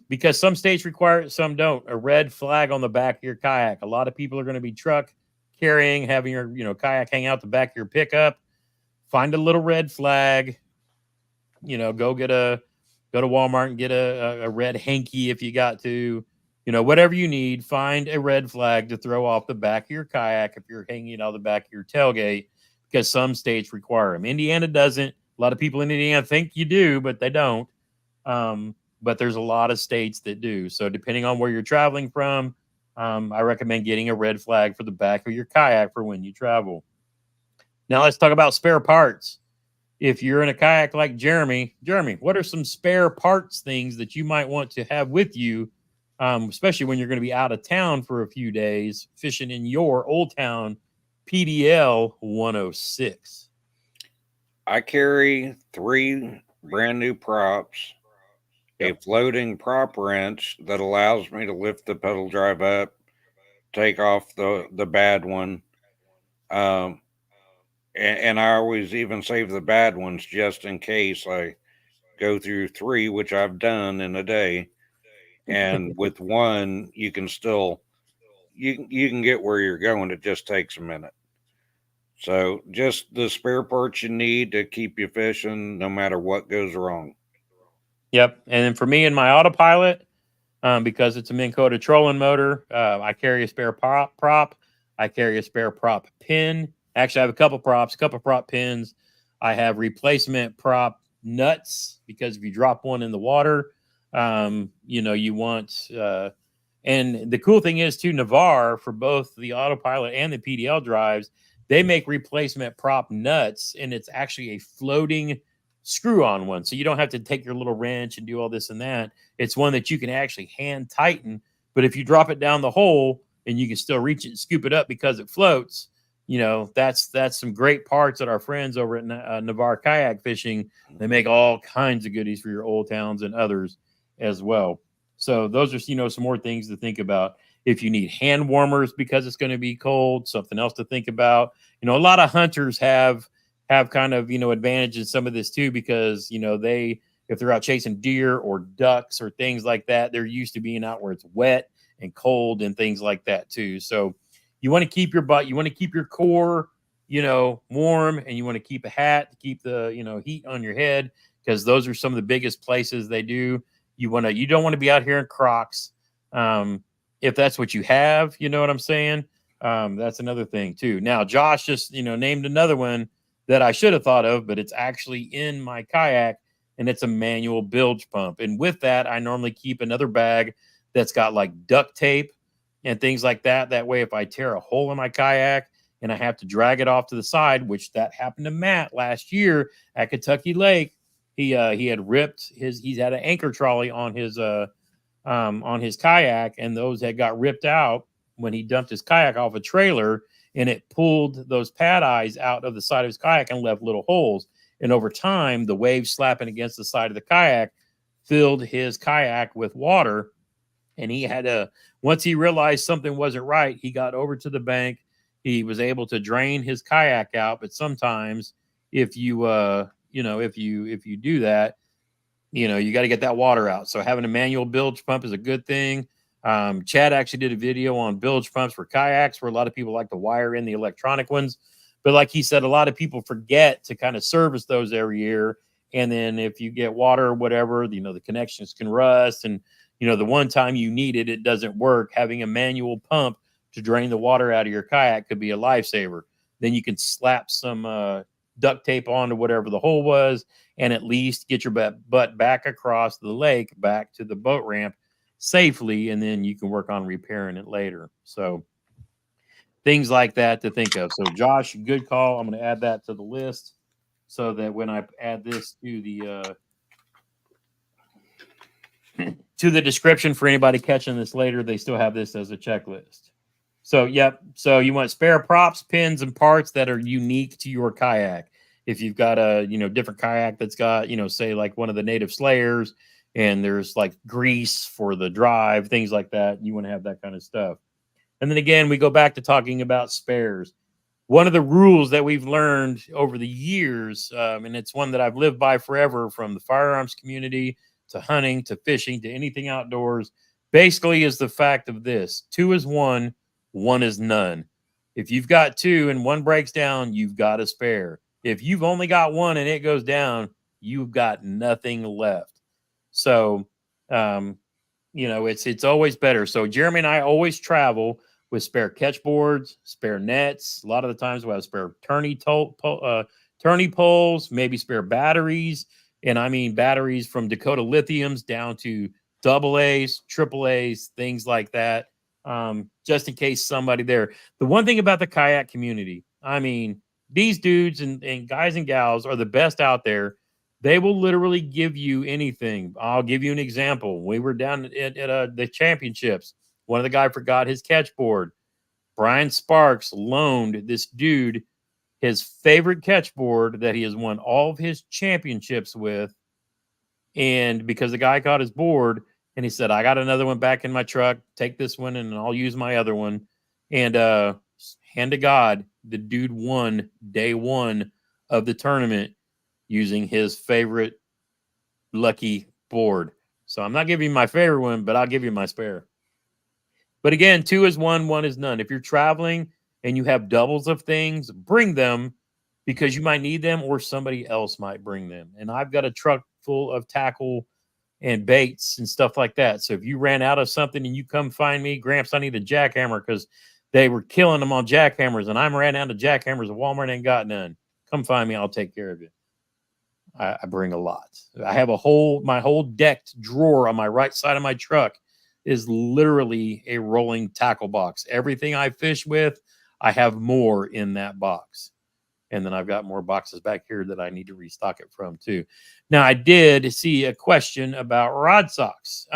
because some states require it, some don't. A red flag on the back of your kayak. A lot of people are going to be truck carrying, having your kayak hang out the back of your pickup. Find a little red flag. Go to Walmart and get a red hanky if you got to. whatever you need, find a red flag to throw off the back of your kayak if you're hanging out the back of your tailgate, because some states require them. Indiana doesn't. A lot of people in Indiana think you do, but they don't. But there's a lot of states that do. So depending on where you're traveling from, I recommend getting a red flag for the back of your kayak for when you travel. Now let's talk about spare parts. If you're in a kayak like Jeremy, what are some spare parts things that you might want to have with you, especially when you're going to be out of town for a few days fishing in your Old Town PDL 106? I carry 3 brand new props, a floating prop wrench that allows me to lift the pedal drive up, take off the bad one. And I always even save the bad ones just in case I go through 3, which I've done in a day. And with one, you can still you can get where you're going. It just takes a minute. So just the spare parts you need to keep you fishing no matter what goes wrong. Yep. And then for me and my autopilot, because it's a Minn Kota trolling motor, I carry a spare prop. I carry a spare prop pin. Actually, I have a couple prop pins. I have replacement prop nuts, because if you drop one in the water, you want. And the cool thing is, too, Navarre, for both the autopilot and the PDL drives, they make replacement prop nuts, and it's actually a floating screw-on one. So you don't have to take your little wrench and do all this and that. It's one that you can actually hand tighten. But if you drop it down the hole and you can still reach it and scoop it up because it floats, that's some great parts that our friends over at Navarre Kayak Fishing, they make all kinds of goodies for your Old Towns and others as well. So those are, some more things to think about. If you need hand warmers because it's going to be cold, something else to think about. A lot of hunters have kind of, advantage in some of this too, because, if they're out chasing deer or ducks or things like that, they're used to being out where it's wet and cold and things like that too. So you want to keep your butt, you want to keep your core, warm, and you want to keep a hat to keep the, heat on your head, because those are some of the biggest places they do. You don't want to be out here in Crocs. If that's what you have, you know what I'm saying? That's another thing too. Now, Josh just, named another one that I should have thought of, but it's actually in my kayak, and it's a manual bilge pump. And with that, I normally keep another bag that's got like duct tape and things like that. That way, if I tear a hole in my kayak and I have to drag it off to the side, which that happened to Matt last year at Kentucky Lake, he had ripped he's had an anchor trolley on his kayak, and those had got ripped out when he dumped his kayak off a trailer, and it pulled those pad eyes out of the side of his kayak and left little holes. And over time, the waves slapping against the side of the kayak filled his kayak with water. And he had to, once he realized something wasn't right, he got over to the bank. He was able to drain his kayak out. But sometimes if you, if you do that, you got to get that water out. So having a manual bilge pump is a good thing. Chad actually did a video on bilge pumps for kayaks, where a lot of people like to wire in the electronic ones. But like he said, a lot of people forget to kind of service those every year. And then if you get water or whatever, the connections can rust. And, the one time you need it, it doesn't work. Having a manual pump to drain the water out of your kayak could be a lifesaver. Then you can slap some duct tape onto whatever the hole was, and at least get your butt back across the lake, back to the boat ramp safely, and then you can work on repairing it later. So things like that to think of. So Josh, good call. I'm going to add that to the list so that when I add this to the description for anybody catching this later, they still have this as a checklist. So, yep. So you want spare props, pins, and parts that are unique to your kayak. If you've got a, different kayak that's got, say like one of the native slayers, and there's like grease for the drive, things like that, you want to have that kind of stuff. And then again, we go back to talking about spares. One of the rules that we've learned over the years, and it's one that I've lived by forever, from the firearms community to hunting to fishing to anything outdoors, basically is the fact of this: 2 is 1, 1 is none. If you've got 2 and 1 breaks down, you've got a spare. If you've only got 1 and it goes down, you've got nothing left. So, it's always better. So Jeremy and I always travel with spare catch boards, spare nets. A lot of the times we'll have spare tourney poles, maybe spare batteries. And I mean batteries from Dakota Lithiums down to AA's, AAA's, things like that. Just in case somebody there. The one thing about the kayak community, I mean, these dudes and guys and gals are the best out there. They will literally give you anything. I'll give you an example. We were down at the championships. One of the guys forgot his catch board. Brian Sparks loaned this dude his favorite catch board that he has won all of his championships with. And because the guy got his board and he said, I got another one back in my truck. Take this one and I'll use my other one. And hand to God, the dude won day one of the tournament using his favorite lucky board. So I'm not giving you my favorite one, but I'll give you my spare. But again, 2 is 1, 1 is none. If you're traveling and you have doubles of things, bring them because you might need them or somebody else might bring them. And I've got a truck full of tackle and baits and stuff like that. So if you ran out of something and you come find me, Gramps, I need a jackhammer because they were killing them on jackhammers and I ran out of jackhammers and Walmart ain't got none. Come find me. I'll take care of you. I bring a lot. I have my whole decked drawer on my right side of my truck is literally a rolling tackle box. Everything I fish with, I have more in that box. And then I've got more boxes back here that I need to restock it from too. Now, I did see a question about rod socks.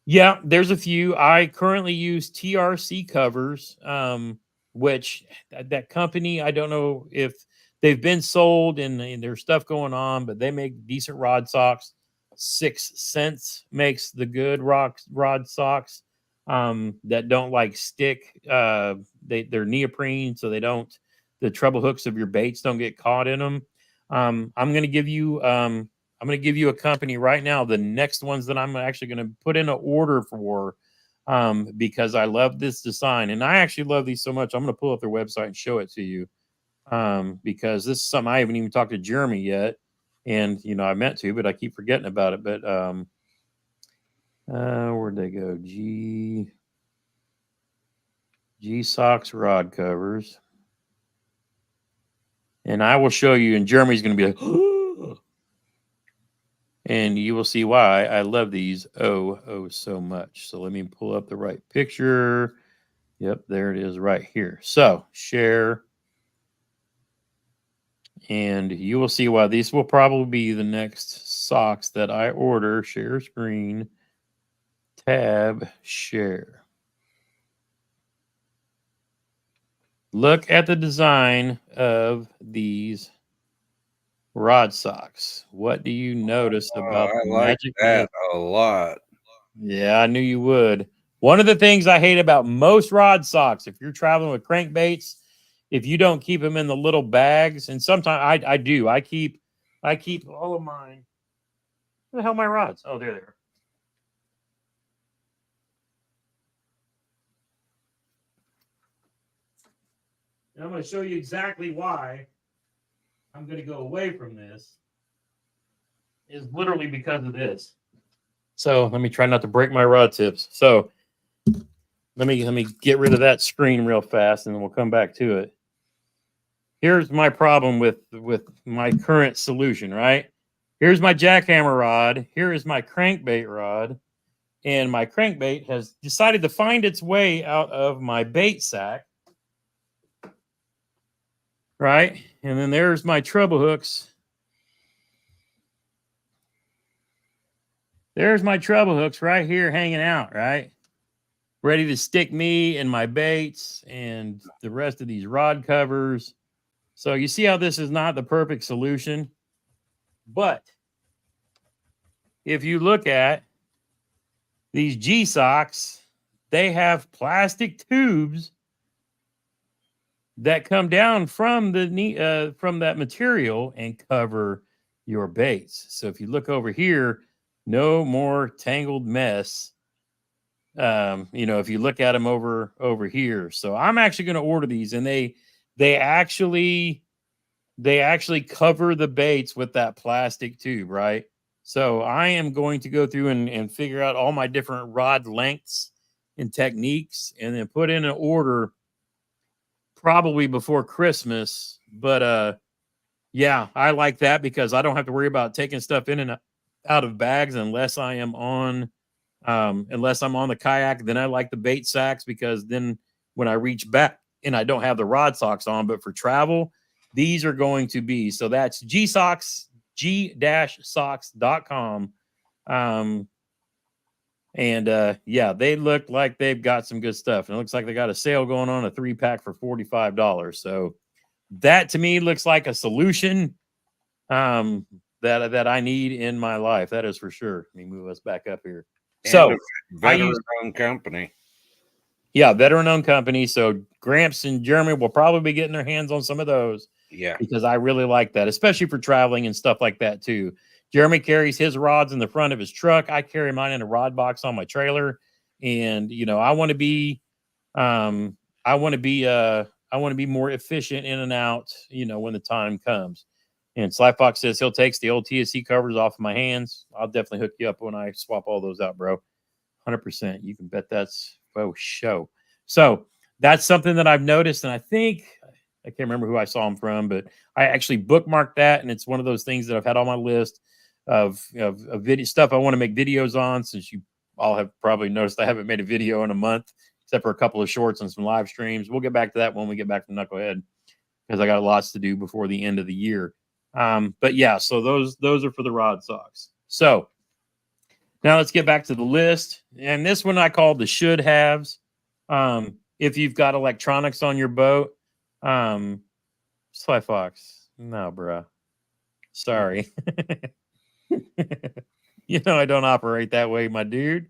Yeah, there's a few. I currently use TRC covers, which that company, I don't know if they've been sold and there's stuff going on, but they make decent rod socks. 6 cents makes the good rod socks that don't like stick. They're neoprene, so the treble hooks of your baits don't get caught in them. I'm going to give you a company right now. The next ones that I'm actually going to put in an order for because I love this design. And I actually love these so much. I'm going to pull up their website and show it to you because this is something I haven't even talked to Jeremy yet. And, I meant to, but I keep forgetting about it. But where'd they go? G Socks rod covers. And I will show you, and Jeremy's going to be like, and you will see why I love these so much. So let me pull up the right picture. Yep, there it is right here. So share. And you will see why these will probably be the next socks that I order. Share screen, tab, share. Look at the design of these rod socks. What do you notice about I the like magic? that a lot. Yeah, I knew you would. One of the things I hate about most rod socks, if you're traveling with crankbaits, if you don't keep them in the little bags, and sometimes I do. I keep all of mine. Where the hell are my rods? Oh, there they are. And I'm going to show you exactly why I'm going to go away from this. Is literally because of this. So let me try not to break my rod tips. So let me get rid of that screen real fast, and then we'll come back to it. Here's my problem with my current solution, right? Here's my jackhammer rod. Here is my crankbait rod. And my crankbait has decided to find its way out of my bait sack. Right? And then there's my treble hooks. There's my treble hooks right here hanging out, right? Ready to stick me and my baits and the rest of these rod covers. So you see how this is not the perfect solution. But if you look at these G socks, they have plastic tubes that come down from that material and cover your baits. So if you look over here, no more tangled mess. If you look at them over here. So I'm actually going to order these, and they actually cover the baits with that plastic tube, right? So I am going to go through and figure out all my different rod lengths and techniques, and then put in an order probably before Christmas. But yeah, I like that because I don't have to worry about taking stuff in and out of bags unless I'm on the kayak. Then I like the bait sacks because then when I reach back and I don't have the rod socks on, but for travel, these are going to be, so that's g-socks.com. Yeah, they look like they've got some good stuff. And it looks like they got a sale going on, a 3-pack for $45. So that to me looks like a solution that I need in my life. That is for sure. Let me move us back up here. And So a veteran-owned company. Yeah, veteran-owned company. So Gramps and Jeremy will probably be getting their hands on some of those. Yeah. Because I really like that, especially for traveling and stuff like that too. Jeremy carries his rods in the front of his truck. I carry mine in a rod box on my trailer. And I want to be I want to be more efficient in and out, when the time comes. And Sly Fox says he'll take the old TSC covers off of my hands. I'll definitely hook you up when I swap all those out, bro. 100%. You can bet that's for show. So that's something that I've noticed. And I think, I can't remember who I saw them from, but I actually bookmarked that. And it's one of those things that I've had on my list of video stuff I want to make videos on, since you all have probably noticed I haven't made a video in a month, except for a couple of shorts and some live streams. We'll get back to that when we get back to Knucklehead, because I got lots to do before the end of the year. But yeah, so those are for the rod socks. So now let's get back to the list. And this one I call the should haves. If you've got electronics on your boat, Sly Fox, no, bruh. Sorry. I don't operate that way, my dude.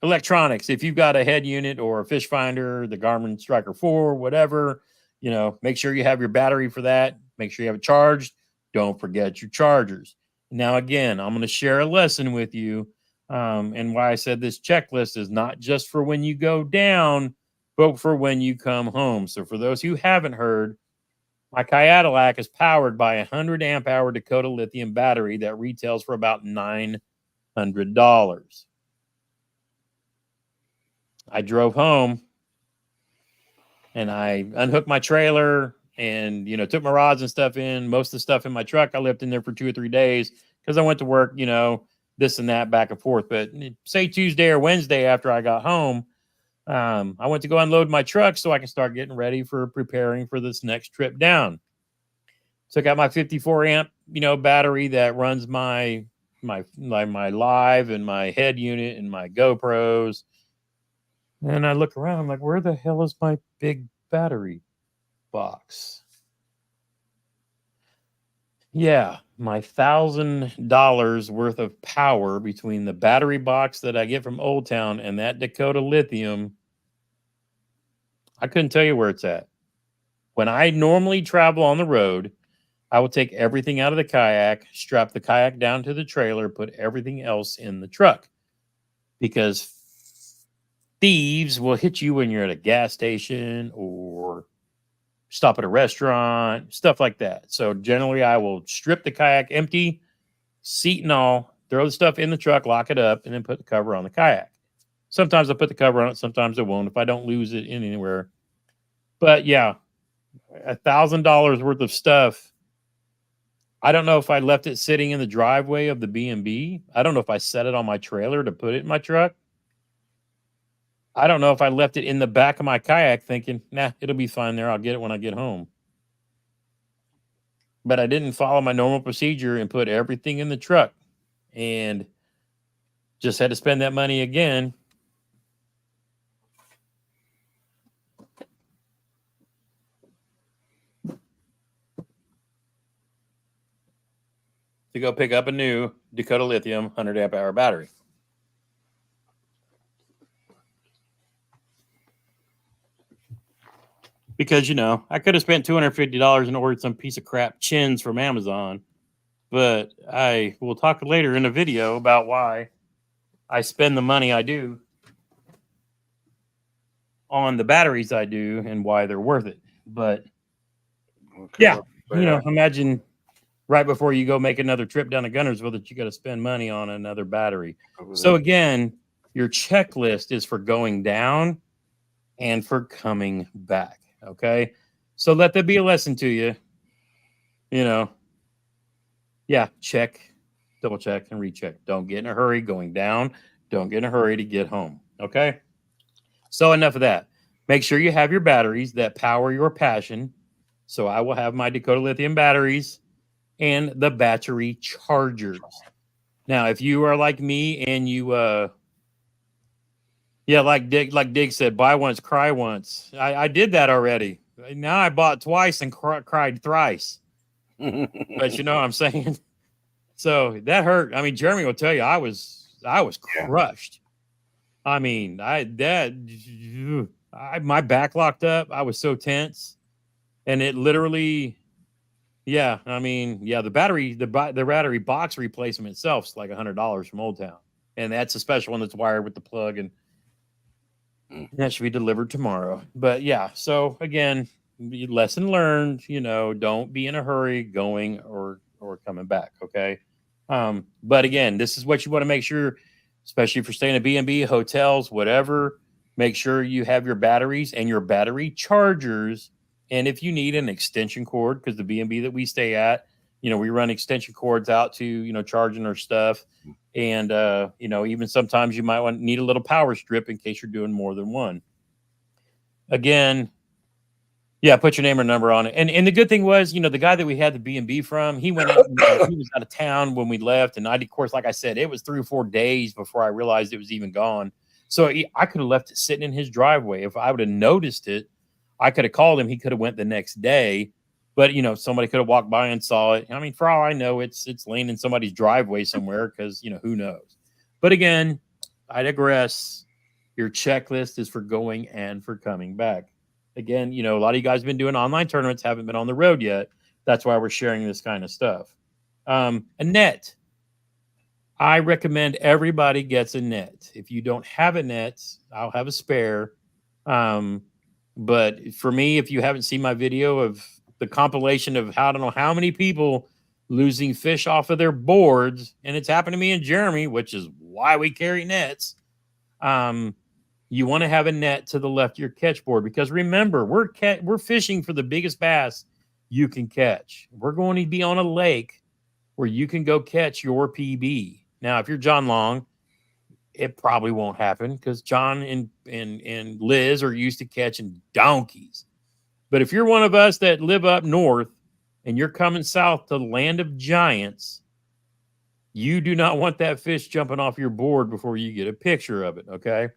Electronics, if you've got a head unit or a fish finder, the Garmin Striker 4, whatever, make sure you have your battery for that. Make sure you have it charged. Don't forget your chargers. Now, again, I'm going to share a lesson with you. And why I said this checklist is not just for when you go down, but for when you come home. So for those who haven't heard, my Kayak is powered by a 100 amp hour Dakota lithium battery that retails for about $900. I drove home and I unhooked my trailer and, took my rods and stuff in. Most of the stuff in my truck, I left in there for 2 or 3 days because I went to work, this and that back and forth. But say Tuesday or Wednesday after I got home, I went to go unload my truck so I can start getting ready for preparing for this next trip down. Took out my 54 amp, battery that runs my live and my head unit and my GoPros. And I look around, I'm like, where the hell is my big battery box? Yeah, my $1,000 worth of power between the battery box that I get from Old Town and that Dakota lithium. I couldn't tell you where it's at. When I normally travel on the road, I will take everything out of the kayak, strap the kayak down to the trailer, put everything else in the truck, because thieves will hit you when you're at a gas station or stop at a restaurant, stuff like that. So generally I will strip the kayak empty, seat and all, throw the stuff in the truck, lock it up, and then put the cover on the kayak. Sometimes I put the cover on it, sometimes I won't if I don't lose it in anywhere. But yeah, $1,000 worth of stuff. I don't know if I left it sitting in the driveway of the B&B. I don't know if I set it on my trailer to put it in my truck. I don't know if I left it in the back of my kayak thinking, nah, it'll be fine there. I'll get it when I get home. But I didn't follow my normal procedure and put everything in the truck, and just had to spend that money again. To go pick up a new Dakota lithium 100 amp hour battery. Because, I could have spent $250 and ordered some piece of crap chins from Amazon. But I will talk later in a video about why I spend the money I do on the batteries I do and why they're worth it. But yeah, imagine right before you go make another trip down to Gunnersville that you got to spend money on another battery. Over So there. again, your checklist is for going down and for coming back. Okay. So let that be a lesson to you. You know, yeah, check, double check, and recheck. Don't get in a hurry going down. Don't get in a hurry to get home. Okay. So enough of that. Make sure you have your batteries that power your passion. So I will have my Dakota lithium batteries and the battery chargers. Now, if you are like me and you yeah, like Dig said, buy once, cry once. I did that already. Now I bought twice and cried thrice. But you know what I'm saying? So that hurt. I mean, Jeremy will tell you I was crushed. I mean, my back locked up. I was so tense. And it literally, yeah, I mean, yeah, the battery box replacement itself is like $100 from Old Town. And that's a special one that's wired with the plug, and that should be delivered tomorrow. But yeah, so again, lesson learned, don't be in a hurry going or coming back, okay? But again, this is what you want to make sure, especially if you're staying at B&B, hotels, whatever, make sure you have your batteries and your battery chargers. And if you need an extension cord, because the B&B that we stay at, we run extension cords out to, charging our stuff. And, even sometimes you might need a little power strip in case you're doing more than one. Again, yeah, put your name or number on it. And the good thing was, the guy that we had the B&B from, he went out, he was out of town when we left. And of course, like I said, it was 3 or 4 days before I realized it was even gone. So I could have left it sitting in his driveway. If I would have noticed it, I could have called him. He could have went the next day. But, somebody could have walked by and saw it. I mean, for all I know, it's laying in somebody's driveway somewhere because, who knows. But again, I digress. Your checklist is for going and for coming back. Again, a lot of you guys have been doing online tournaments, haven't been on the road yet. That's why we're sharing this kind of stuff. A net. I recommend everybody gets a net. If you don't have a net, I'll have a spare. But for me, if you haven't seen my video of the compilation of I don't know how many people losing fish off of their boards, and it's happened to me and Jeremy, which is why we carry nets. You want to have a net to the left of your catch board, because remember, we're fishing for the biggest bass you can catch. We're going to be on a lake where you can go catch your PB. Now, if you're John Long, it probably won't happen because John and Liz are used to catching donkeys. But if you're one of us that live up north and you're coming south to the land of giants, you do not want that fish jumping off your board before you get a picture of it, okay?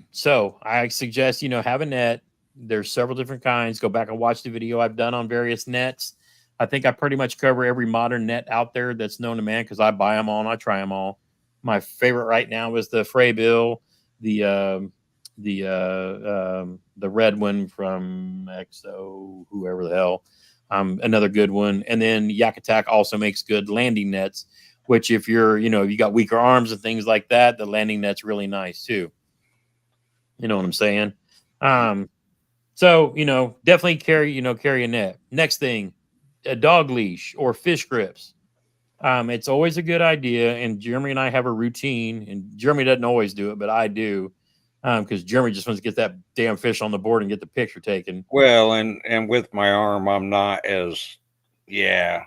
So I suggest, have a net. There's several different kinds. Go back and watch the video I've done on various nets. I think I pretty much cover every modern net out there that's known to man because I buy them all and I try them all. My favorite right now is the Freybill, the red one from XO, whoever the hell, another good one. And then Yak Attack also makes good landing nets, which if you're, if you got weaker arms and things like that, the landing net's really nice too. You know what I'm saying? So, definitely carry a net. Next thing, a dog leash or fish grips. It's always a good idea. And Jeremy and I have a routine, and Jeremy doesn't always do it, but I do. Because Jeremy just wants to get that damn fish on the board and get the picture taken. Well, and with my arm, I'm not as, yeah,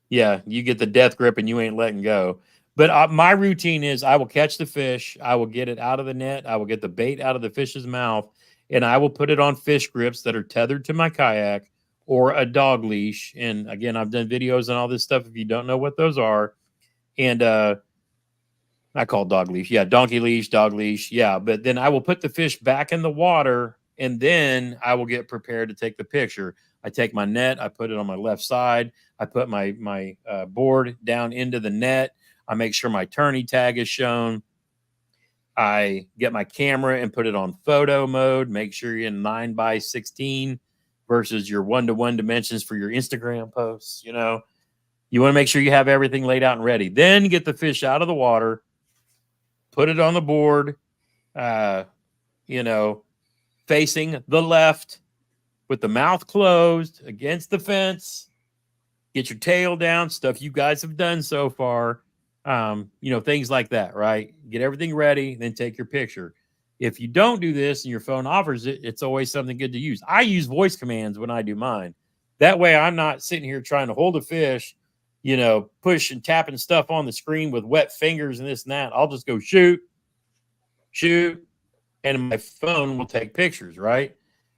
you get the death grip and you ain't letting go. But my routine is I will catch the fish, I will get it out of the net, I will get the bait out of the fish's mouth, and I will put it on fish grips that are tethered to my kayak or a dog leash. And again, I've done videos and all this stuff if you don't know what those are. And I call it dog leash. Yeah, donkey leash, dog leash. Yeah, but then I will put the fish back in the water, and then I will get prepared to take the picture. I take my net, I put it on my left side. I put my board down into the net. I make sure my tourney tag is shown. I get my camera and put it on photo mode. Make sure you're in 9:16 versus your 1:1 dimensions for your Instagram posts. You want to make sure you have everything laid out and ready. Then get the fish out of the water, put it on the board, facing the left with the mouth closed against the fence. get your tail down, stuff you guys have done so far, things like that, right? Get everything ready, then take your picture. If you don't do this and your phone offers it, it's always something good to use. I use voice commands when I do mine. That way I'm not sitting here trying to hold a fish, push and tapping stuff on the screen with wet fingers and this and that. I'll just go shoot, and my phone will take pictures, right?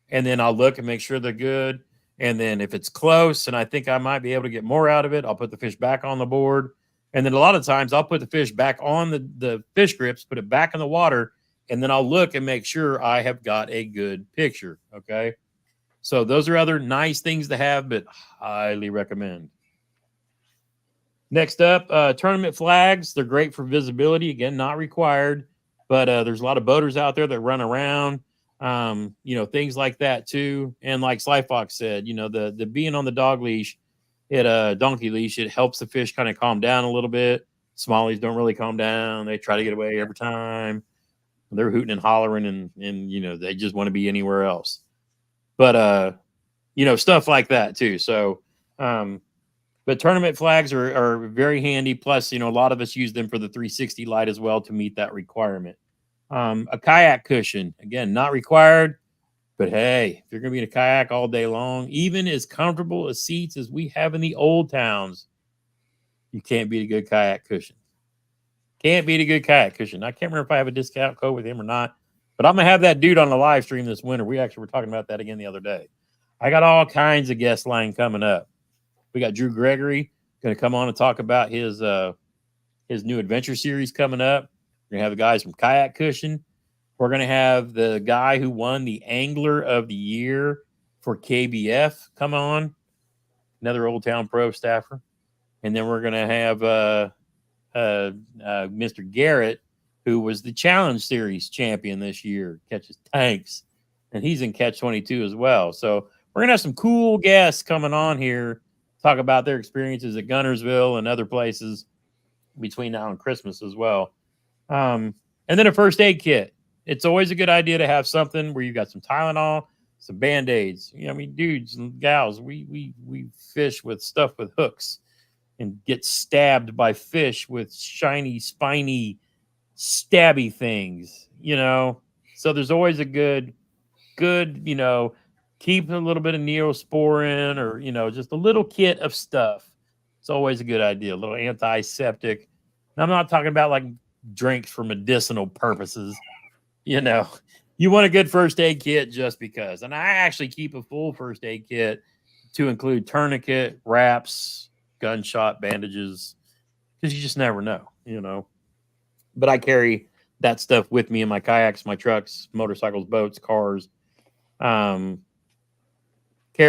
And then I'll look and make sure they're good. And then if it's close and I think I might be able to get more out of it, I'll put the fish back on the board. And then a lot of times I'll put the fish back on the fish grips, put it back in the water, and then I'll look and make sure I have got a good picture. Okay. So those are other nice things to have, but highly recommend. Next up, tournament flags. They're great for visibility. Again, not required, but there's a lot of boaters out there that run around, things like that too. And like Sly Fox said, the being on the dog leash, donkey leash, it helps the fish kind of calm down a little bit. Smallies don't really calm down. They try to get away every time. They're hooting and hollering and they just want to be anywhere else. But, stuff like that too. So, but tournament flags are very handy. Plus, a lot of us use them for the 360 light as well to meet that requirement. A kayak cushion, again, not required, but hey, if you're going to be in a kayak all day long, even as comfortable as seats as we have in the old towns, you can't beat a good kayak cushion. Can't beat a good kayak cushion. I can't remember if I have a discount code with him or not, but I'm going to have that dude on the live stream this winter. We actually were talking about that again the other day. I got all kinds of guest line coming up. We got Drew Gregory going to come on and talk about his new adventure series coming up. We're going to have the guys from Kayak Cushion. We're going to have the guy who won the Angler of the Year for KBF come on, another Old Town Pro staffer. And then we're going to have Mr. Garrett, who was the Challenge Series champion this year, catches tanks, and he's in Catch 22 as well. So we're going to have some cool guests coming on here, talk about their experiences at Gunnersville and other places between now and Christmas as well. And then a first aid kit. It's always a good idea to have something where you've got some Tylenol, some Band-Aids. Dudes and gals, we fish with stuff with hooks and get stabbed by fish with shiny, spiny, stabby things, So there's always a good, keep a little bit of Neosporin or, just a little kit of stuff. It's always a good idea. A little antiseptic. And I'm not talking about like drinks for medicinal purposes. You want a good first aid kit just because. And I actually keep a full first aid kit to include tourniquet, wraps, gunshot bandages, because you just never know, But I carry that stuff with me in my kayaks, my trucks, motorcycles, boats, cars. Caro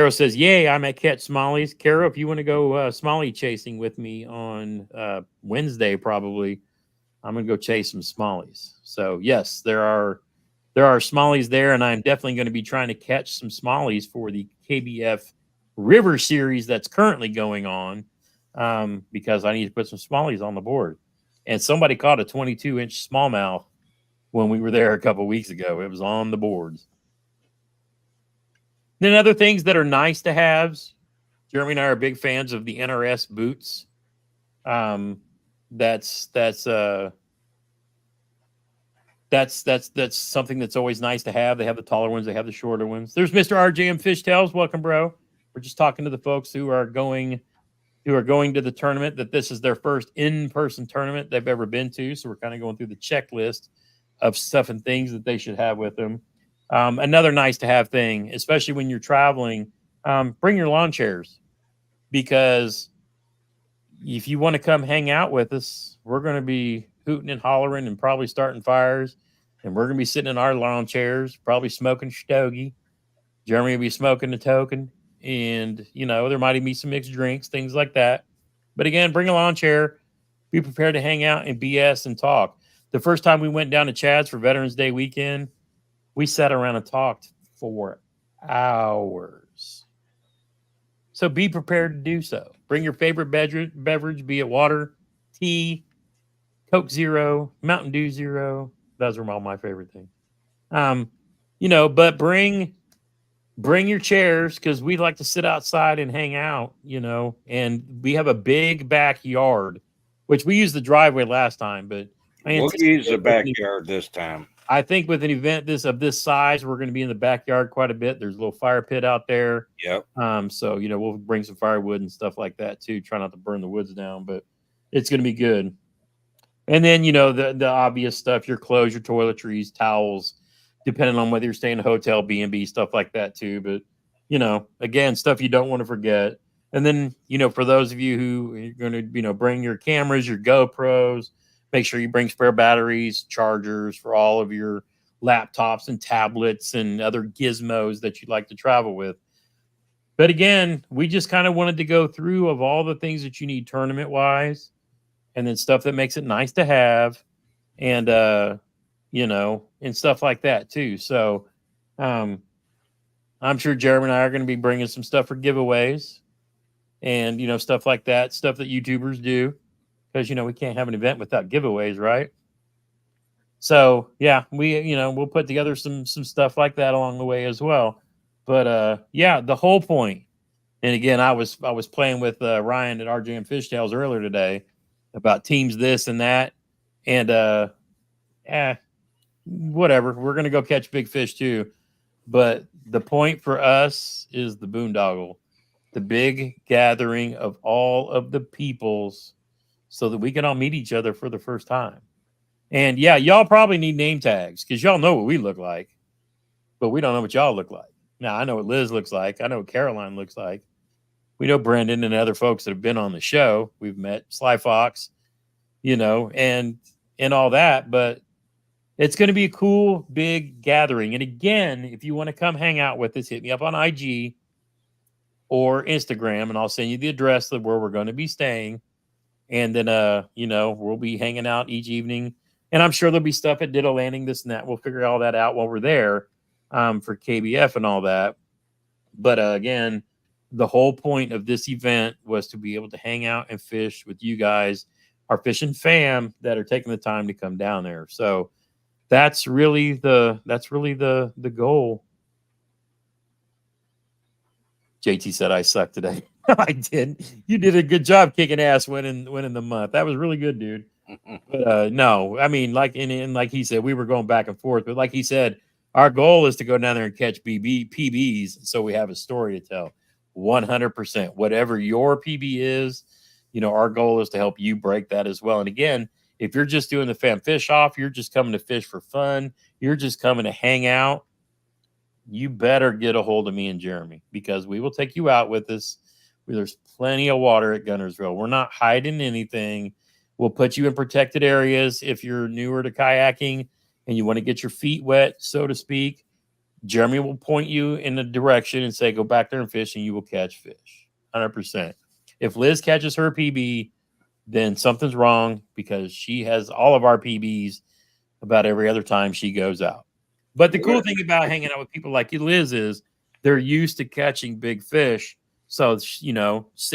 says, yay, I may catch smallies. Caro, if you want to go smallie chasing with me on Wednesday, probably, I'm going to go chase some smallies. So, yes, there are smallies there, and I'm definitely going to be trying to catch some smallies for the KBF River Series that's currently going on, because I need to put some smallies on the board. And somebody caught a 22-inch smallmouth when we were there a couple weeks ago. It was on the boards. Then other things that are nice to haves. Jeremy and I are big fans of the NRS boots. That's something that's always nice to have. They have the taller ones. They have the shorter ones. There's Mr. RJM Fishtails. Welcome, bro. We're just talking to the folks who are going to the tournament, that this is their first in-person tournament they've ever been to. So we're kind of going through the checklist of stuff and things that they should have with them. Another nice to have thing, especially when you're traveling, bring your lawn chairs, because if you want to come hang out with us, we're going to be hooting and hollering and probably starting fires, and we're going to be sitting in our lawn chairs, probably smoking stogie. Jeremy will be smoking a token, and there might even be some mixed drinks, things like that. But again, bring a lawn chair, be prepared to hang out and BS and talk. The first time we went down to Chad's for Veterans Day weekend, we sat around and talked for hours. So be prepared to do so. Bring your favorite beverage, be it water, tea, Coke Zero, Mountain Dew Zero. Those are all my favorite things. But bring bring your chairs because we like to sit outside and hang out, and we have a big backyard, which we used the driveway last time, but I We'll use the anticipate backyard this time. I think with an event of this size, we're going to be in the backyard quite a bit. There's a little fire pit out there. Yep. So we'll bring some firewood and stuff like that too. Try not to burn the woods down, but it's going to be good. And then the obvious stuff: your clothes, your toiletries, towels, depending on whether you're staying in a hotel, B&B, stuff like that too. But again, stuff you don't want to forget. And then for those of you who are going to bring your cameras, your GoPros, make sure you bring spare batteries, chargers for all of your laptops and tablets and other gizmos that you'd like to travel with. But again, we just kind of wanted to go through of all the things that you need tournament wise, and then stuff that makes it nice to have, and and stuff like that too. So I'm sure Jeremy and I are going to be bringing some stuff for giveaways, and stuff like that, stuff that YouTubers do, because we can't have an event without giveaways, right? So yeah, we'll put together some stuff like that along the way as well. But yeah, the whole point. And again, I was playing with Ryan at RJM Fishtails earlier today about teams this and that, and whatever. We're gonna go catch big fish too, but the point for us is the boondoggle, the big gathering of all of the peoples, so that we can all meet each other for the first time. And yeah, y'all probably need name tags because y'all know what we look like, but we don't know what y'all look like. Now I know what Liz looks like. I know what Caroline looks like. We know Brendan and other folks that have been on the show. We've met Sly Fox, and all that. But it's going to be a cool, big gathering. And again, if you want to come hang out with us, hit me up on IG or Instagram, and I'll send you the address of where we're going to be staying. And then, we'll be hanging out each evening. And I'm sure there'll be stuff at Ditto Landing, this and that. We'll figure all that out while we're there for KBF and all that. But again, the whole point of this event was to be able to hang out and fish with you guys, our Fishin Fam that are taking the time to come down there. So that's really the goal. JT said I suck today. I did. You did a good job kicking ass winning the month. That was really good, dude. But no, I mean, like and like he said, we were going back and forth. But like he said, our goal is to go down there and catch PBs, so we have a story to tell. 100%. Whatever your PB is, our goal is to help you break that as well. And again, if you're just doing the fam fish off, you're just coming to fish for fun, you're just coming to hang out, you better get a hold of me and Jeremy, because we will take you out with us. There's plenty of water at Gunnersville. We're not hiding anything. We'll put you in protected areas if you're newer to kayaking and you want to get your feet wet, so to speak. Jeremy will point you in a direction and say, go back there and fish, and you will catch fish. 100%. If Liz catches her PB, then something's wrong, because she has all of our PBs about every other time she goes out. But the cool thing about hanging out with people like Liz is they're used to catching big fish. So, sitting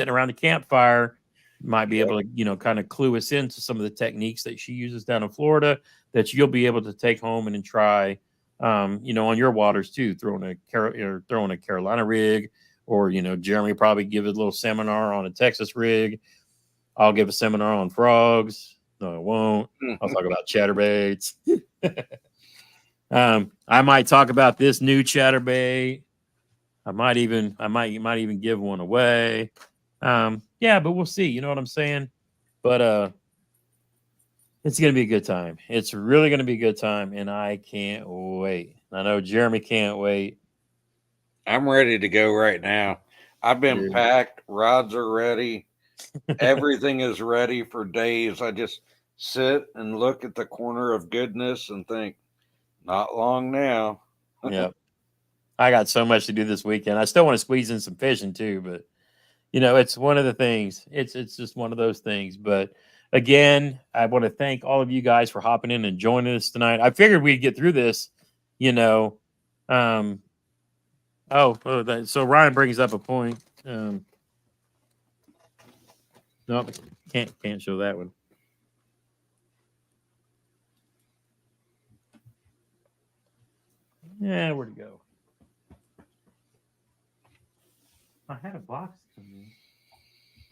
around the campfire might be able to, kind of clue us into some of the techniques that she uses down in Florida that you'll be able to take home and try, on your waters too, throwing a Carolina rig, or, Jeremy probably give a little seminar on a Texas rig. I'll give a seminar on frogs. No, I won't. I'll talk about chatterbaits. I might talk about this new chatterbait. I might even give one away. Yeah, but we'll see. You know what I'm saying? But it's gonna be a good time. It's really gonna be a good time, and I can't wait. I know Jeremy can't wait. I'm ready to go right now. I've been packed. Rods are ready. Everything is ready for days. I just sit and look at the corner of goodness and think, not long now. Yeah. I got so much to do this weekend. I still want to squeeze in some fishing too, but it's one of the things. It's just one of those things. But again, I want to thank all of you guys for hopping in and joining us tonight. I figured we'd get through this, so Ryan brings up a point. Nope, can't show that one. Yeah, where'd it go? I had a box.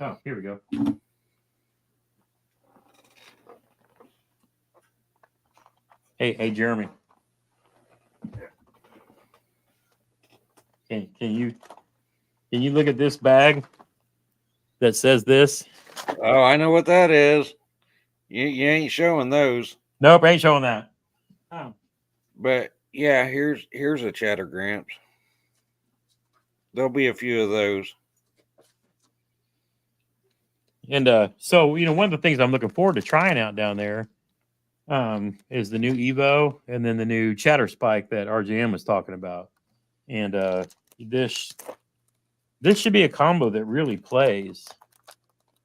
Oh, here we go. Hey, Jeremy. Can you look at this bag that says this? Oh, I know what that is. You ain't showing those. Nope, ain't showing that. Oh. But yeah, here's a chatter Gramps. There'll be a few of those. And so one of the things I'm looking forward to trying out down there is the new Evo and then the new chatter spike that RJM was talking about. And this should be a combo that really plays.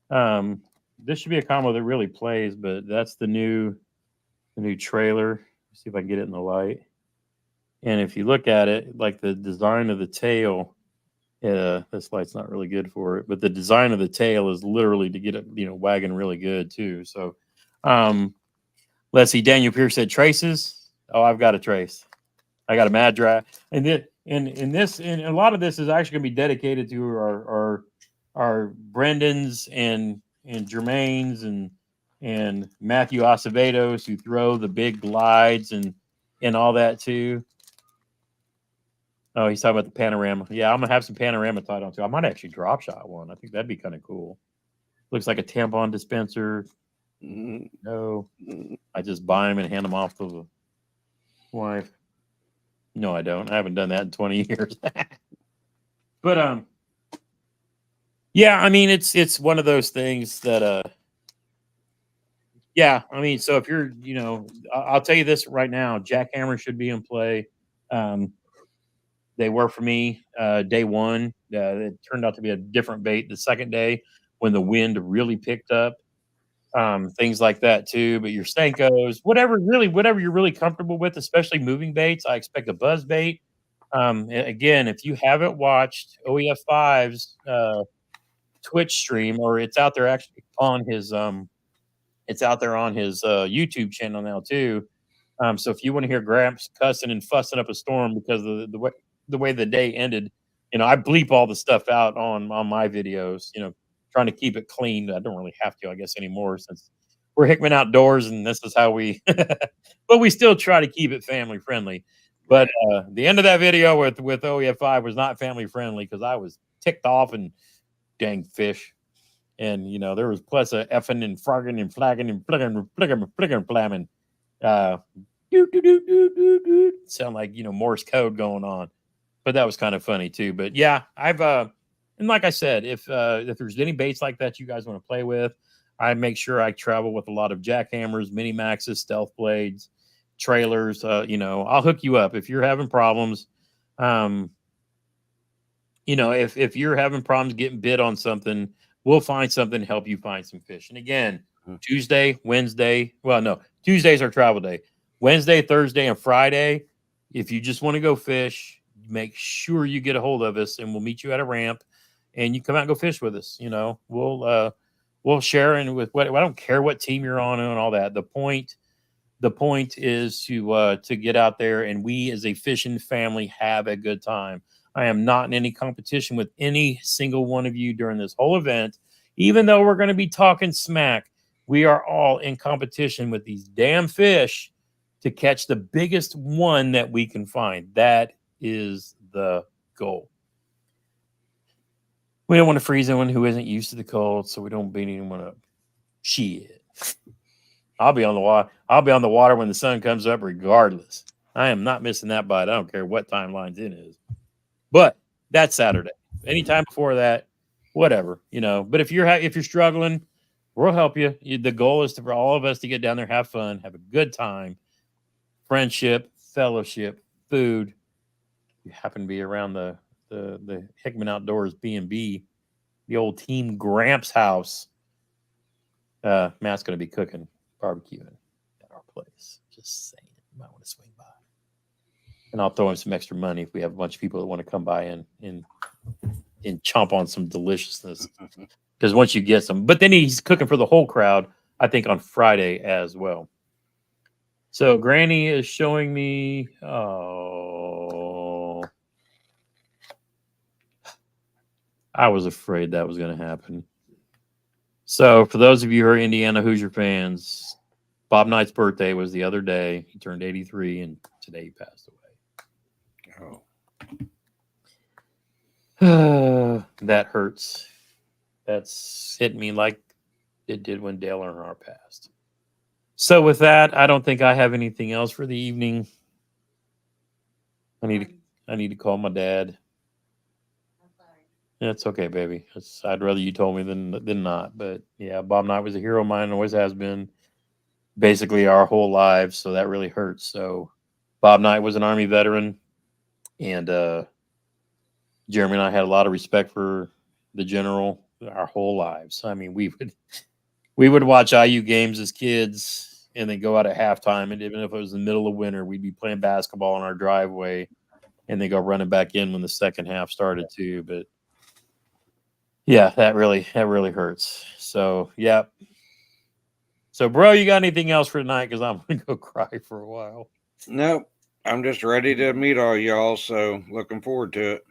This should be a combo that really plays, but that's the new trailer. Let's see if I can get it in the light. And if you look at it, like the design of the tail, this light's not really good for it, but the design of the tail is literally to get it, wagging really good too. So, let's see. Daniel Pierce said traces. Oh, I've got a trace. I got a mad drag, and a lot of this is actually going to be dedicated to our Brendans and Jermaines and Matthew Acevedos, who throw the big glides and all that too. Oh, he's talking about the panorama. Yeah, I'm gonna have some panorama tied on too. I might actually drop shot one. I think that'd be kind of cool. Looks like a tampon dispenser. No, I just buy them and hand them off to the wife. No, I don't. I haven't done that in 20 years. But yeah, I mean it's one of those things that yeah, I mean, so if you're, I'll tell you this right now, jackhammer should be in play. They were for me day one. It turned out to be a different bait the second day when the wind really picked up. Things like that too. But your Senkos, whatever you're really comfortable with, especially moving baits. I expect a buzz bait. Again, if you haven't watched OEF5's Twitch stream, or it's out there actually on his YouTube channel now too. So if you want to hear Gramps cussing and fussing up a storm because of the way the day ended, I bleep all the stuff out on my videos, trying to keep it clean. I don't really have to, I guess, anymore since we're Hickman Outdoors and this is how we, but we still try to keep it family friendly. But the end of that video with OEF5 was not family friendly because I was ticked off and dang fish. And, there was plus a effing and frogging and flagging and fligging, flamming. Sound like, Morse code going on. But that was kind of funny too. But yeah, I've and like I said, if there's any baits like that you guys want to play with, I make sure I travel with a lot of jackhammers, mini maxes, stealth blades, trailers. I'll hook you up if you're having problems. If you're having problems getting bit on something, we'll find something to help you find some fish. And again, Tuesday, Wednesday. Well, no, Tuesday's our travel day. Wednesday, Thursday, and Friday. If you just want to go fish, make sure you get a hold of us, and we'll meet you at a ramp, and you come out and go fish with us. We'll share and with what I don't care what team you're on and all that. The point is to get out there, and we as a fishing family have a good time. I am not in any competition with any single one of you during this whole event. Even though we're going to be talking smack, we are all in competition with these damn fish to catch the biggest one that we can find. That is the goal. We don't want to freeze anyone who isn't used to the cold, so we don't beat anyone up. Shit. I'll be on the water. I'll be on the water when the sun comes up regardless. I am not missing that bite. I don't care what timelines it is. But that's Saturday. Anytime before that, whatever, But if you're struggling, we'll help you. The goal is for all of us to get down there, have fun, have a good time, friendship, fellowship, food. You happen to be around the Hickman Outdoors B&B, the old Team Gramps house. Matt's going to be cooking, barbecuing at our place. Just saying, you might want to swing by. And I'll throw in some extra money if we have a bunch of people that want to come by and chomp on some deliciousness. Because once you get some, but then he's cooking for the whole crowd, I think, on Friday as well. So Granny is showing me. Oh, I was afraid that was going to happen. So, for those of you who are Indiana Hoosier fans, Bob Knight's birthday was the other day. He turned 83, and today he passed away. Oh. That hurts. That's hit me like it did when Dale Earnhardt passed. So, with that, I don't think I have anything else for the evening. I need to call my dad. It's okay, baby. I'd rather you told me than not. But yeah, Bob Knight was a hero of mine, always has been, basically our whole lives. So that really hurts. So Bob Knight was an Army veteran, and Jeremy and I had a lot of respect for the general our whole lives. I mean, we would watch IU games as kids, and then go out at halftime, and even if it was in the middle of winter, we'd be playing basketball in our driveway, and then go running back in when the second half started too. But yeah, that really hurts. So yeah. So, bro, you got anything else for tonight? Because I'm gonna go cry for a while. Nope. I'm just ready to meet all y'all. So looking forward to it.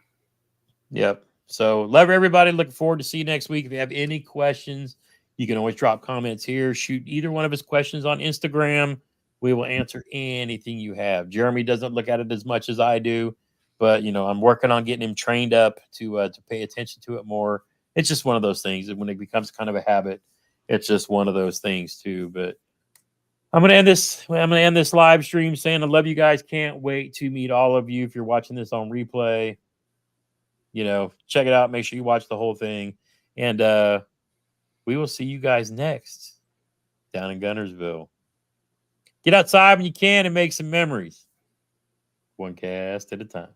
Yep. So love everybody. Looking forward to see you next week. If you have any questions, you can always drop comments here. Shoot either one of his questions on Instagram. We will answer anything you have. Jeremy doesn't look at it as much as I do, but I'm working on getting him trained up to pay attention to it more. It's just one of those things. And when it becomes kind of a habit, it's just one of those things too. But I'm gonna end this live stream saying I love you guys. Can't wait to meet all of you. If you're watching this on replay, check it out. Make sure you watch the whole thing. And we will see you guys next down in Gunnersville. Get outside when you can and make some memories. One cast at a time.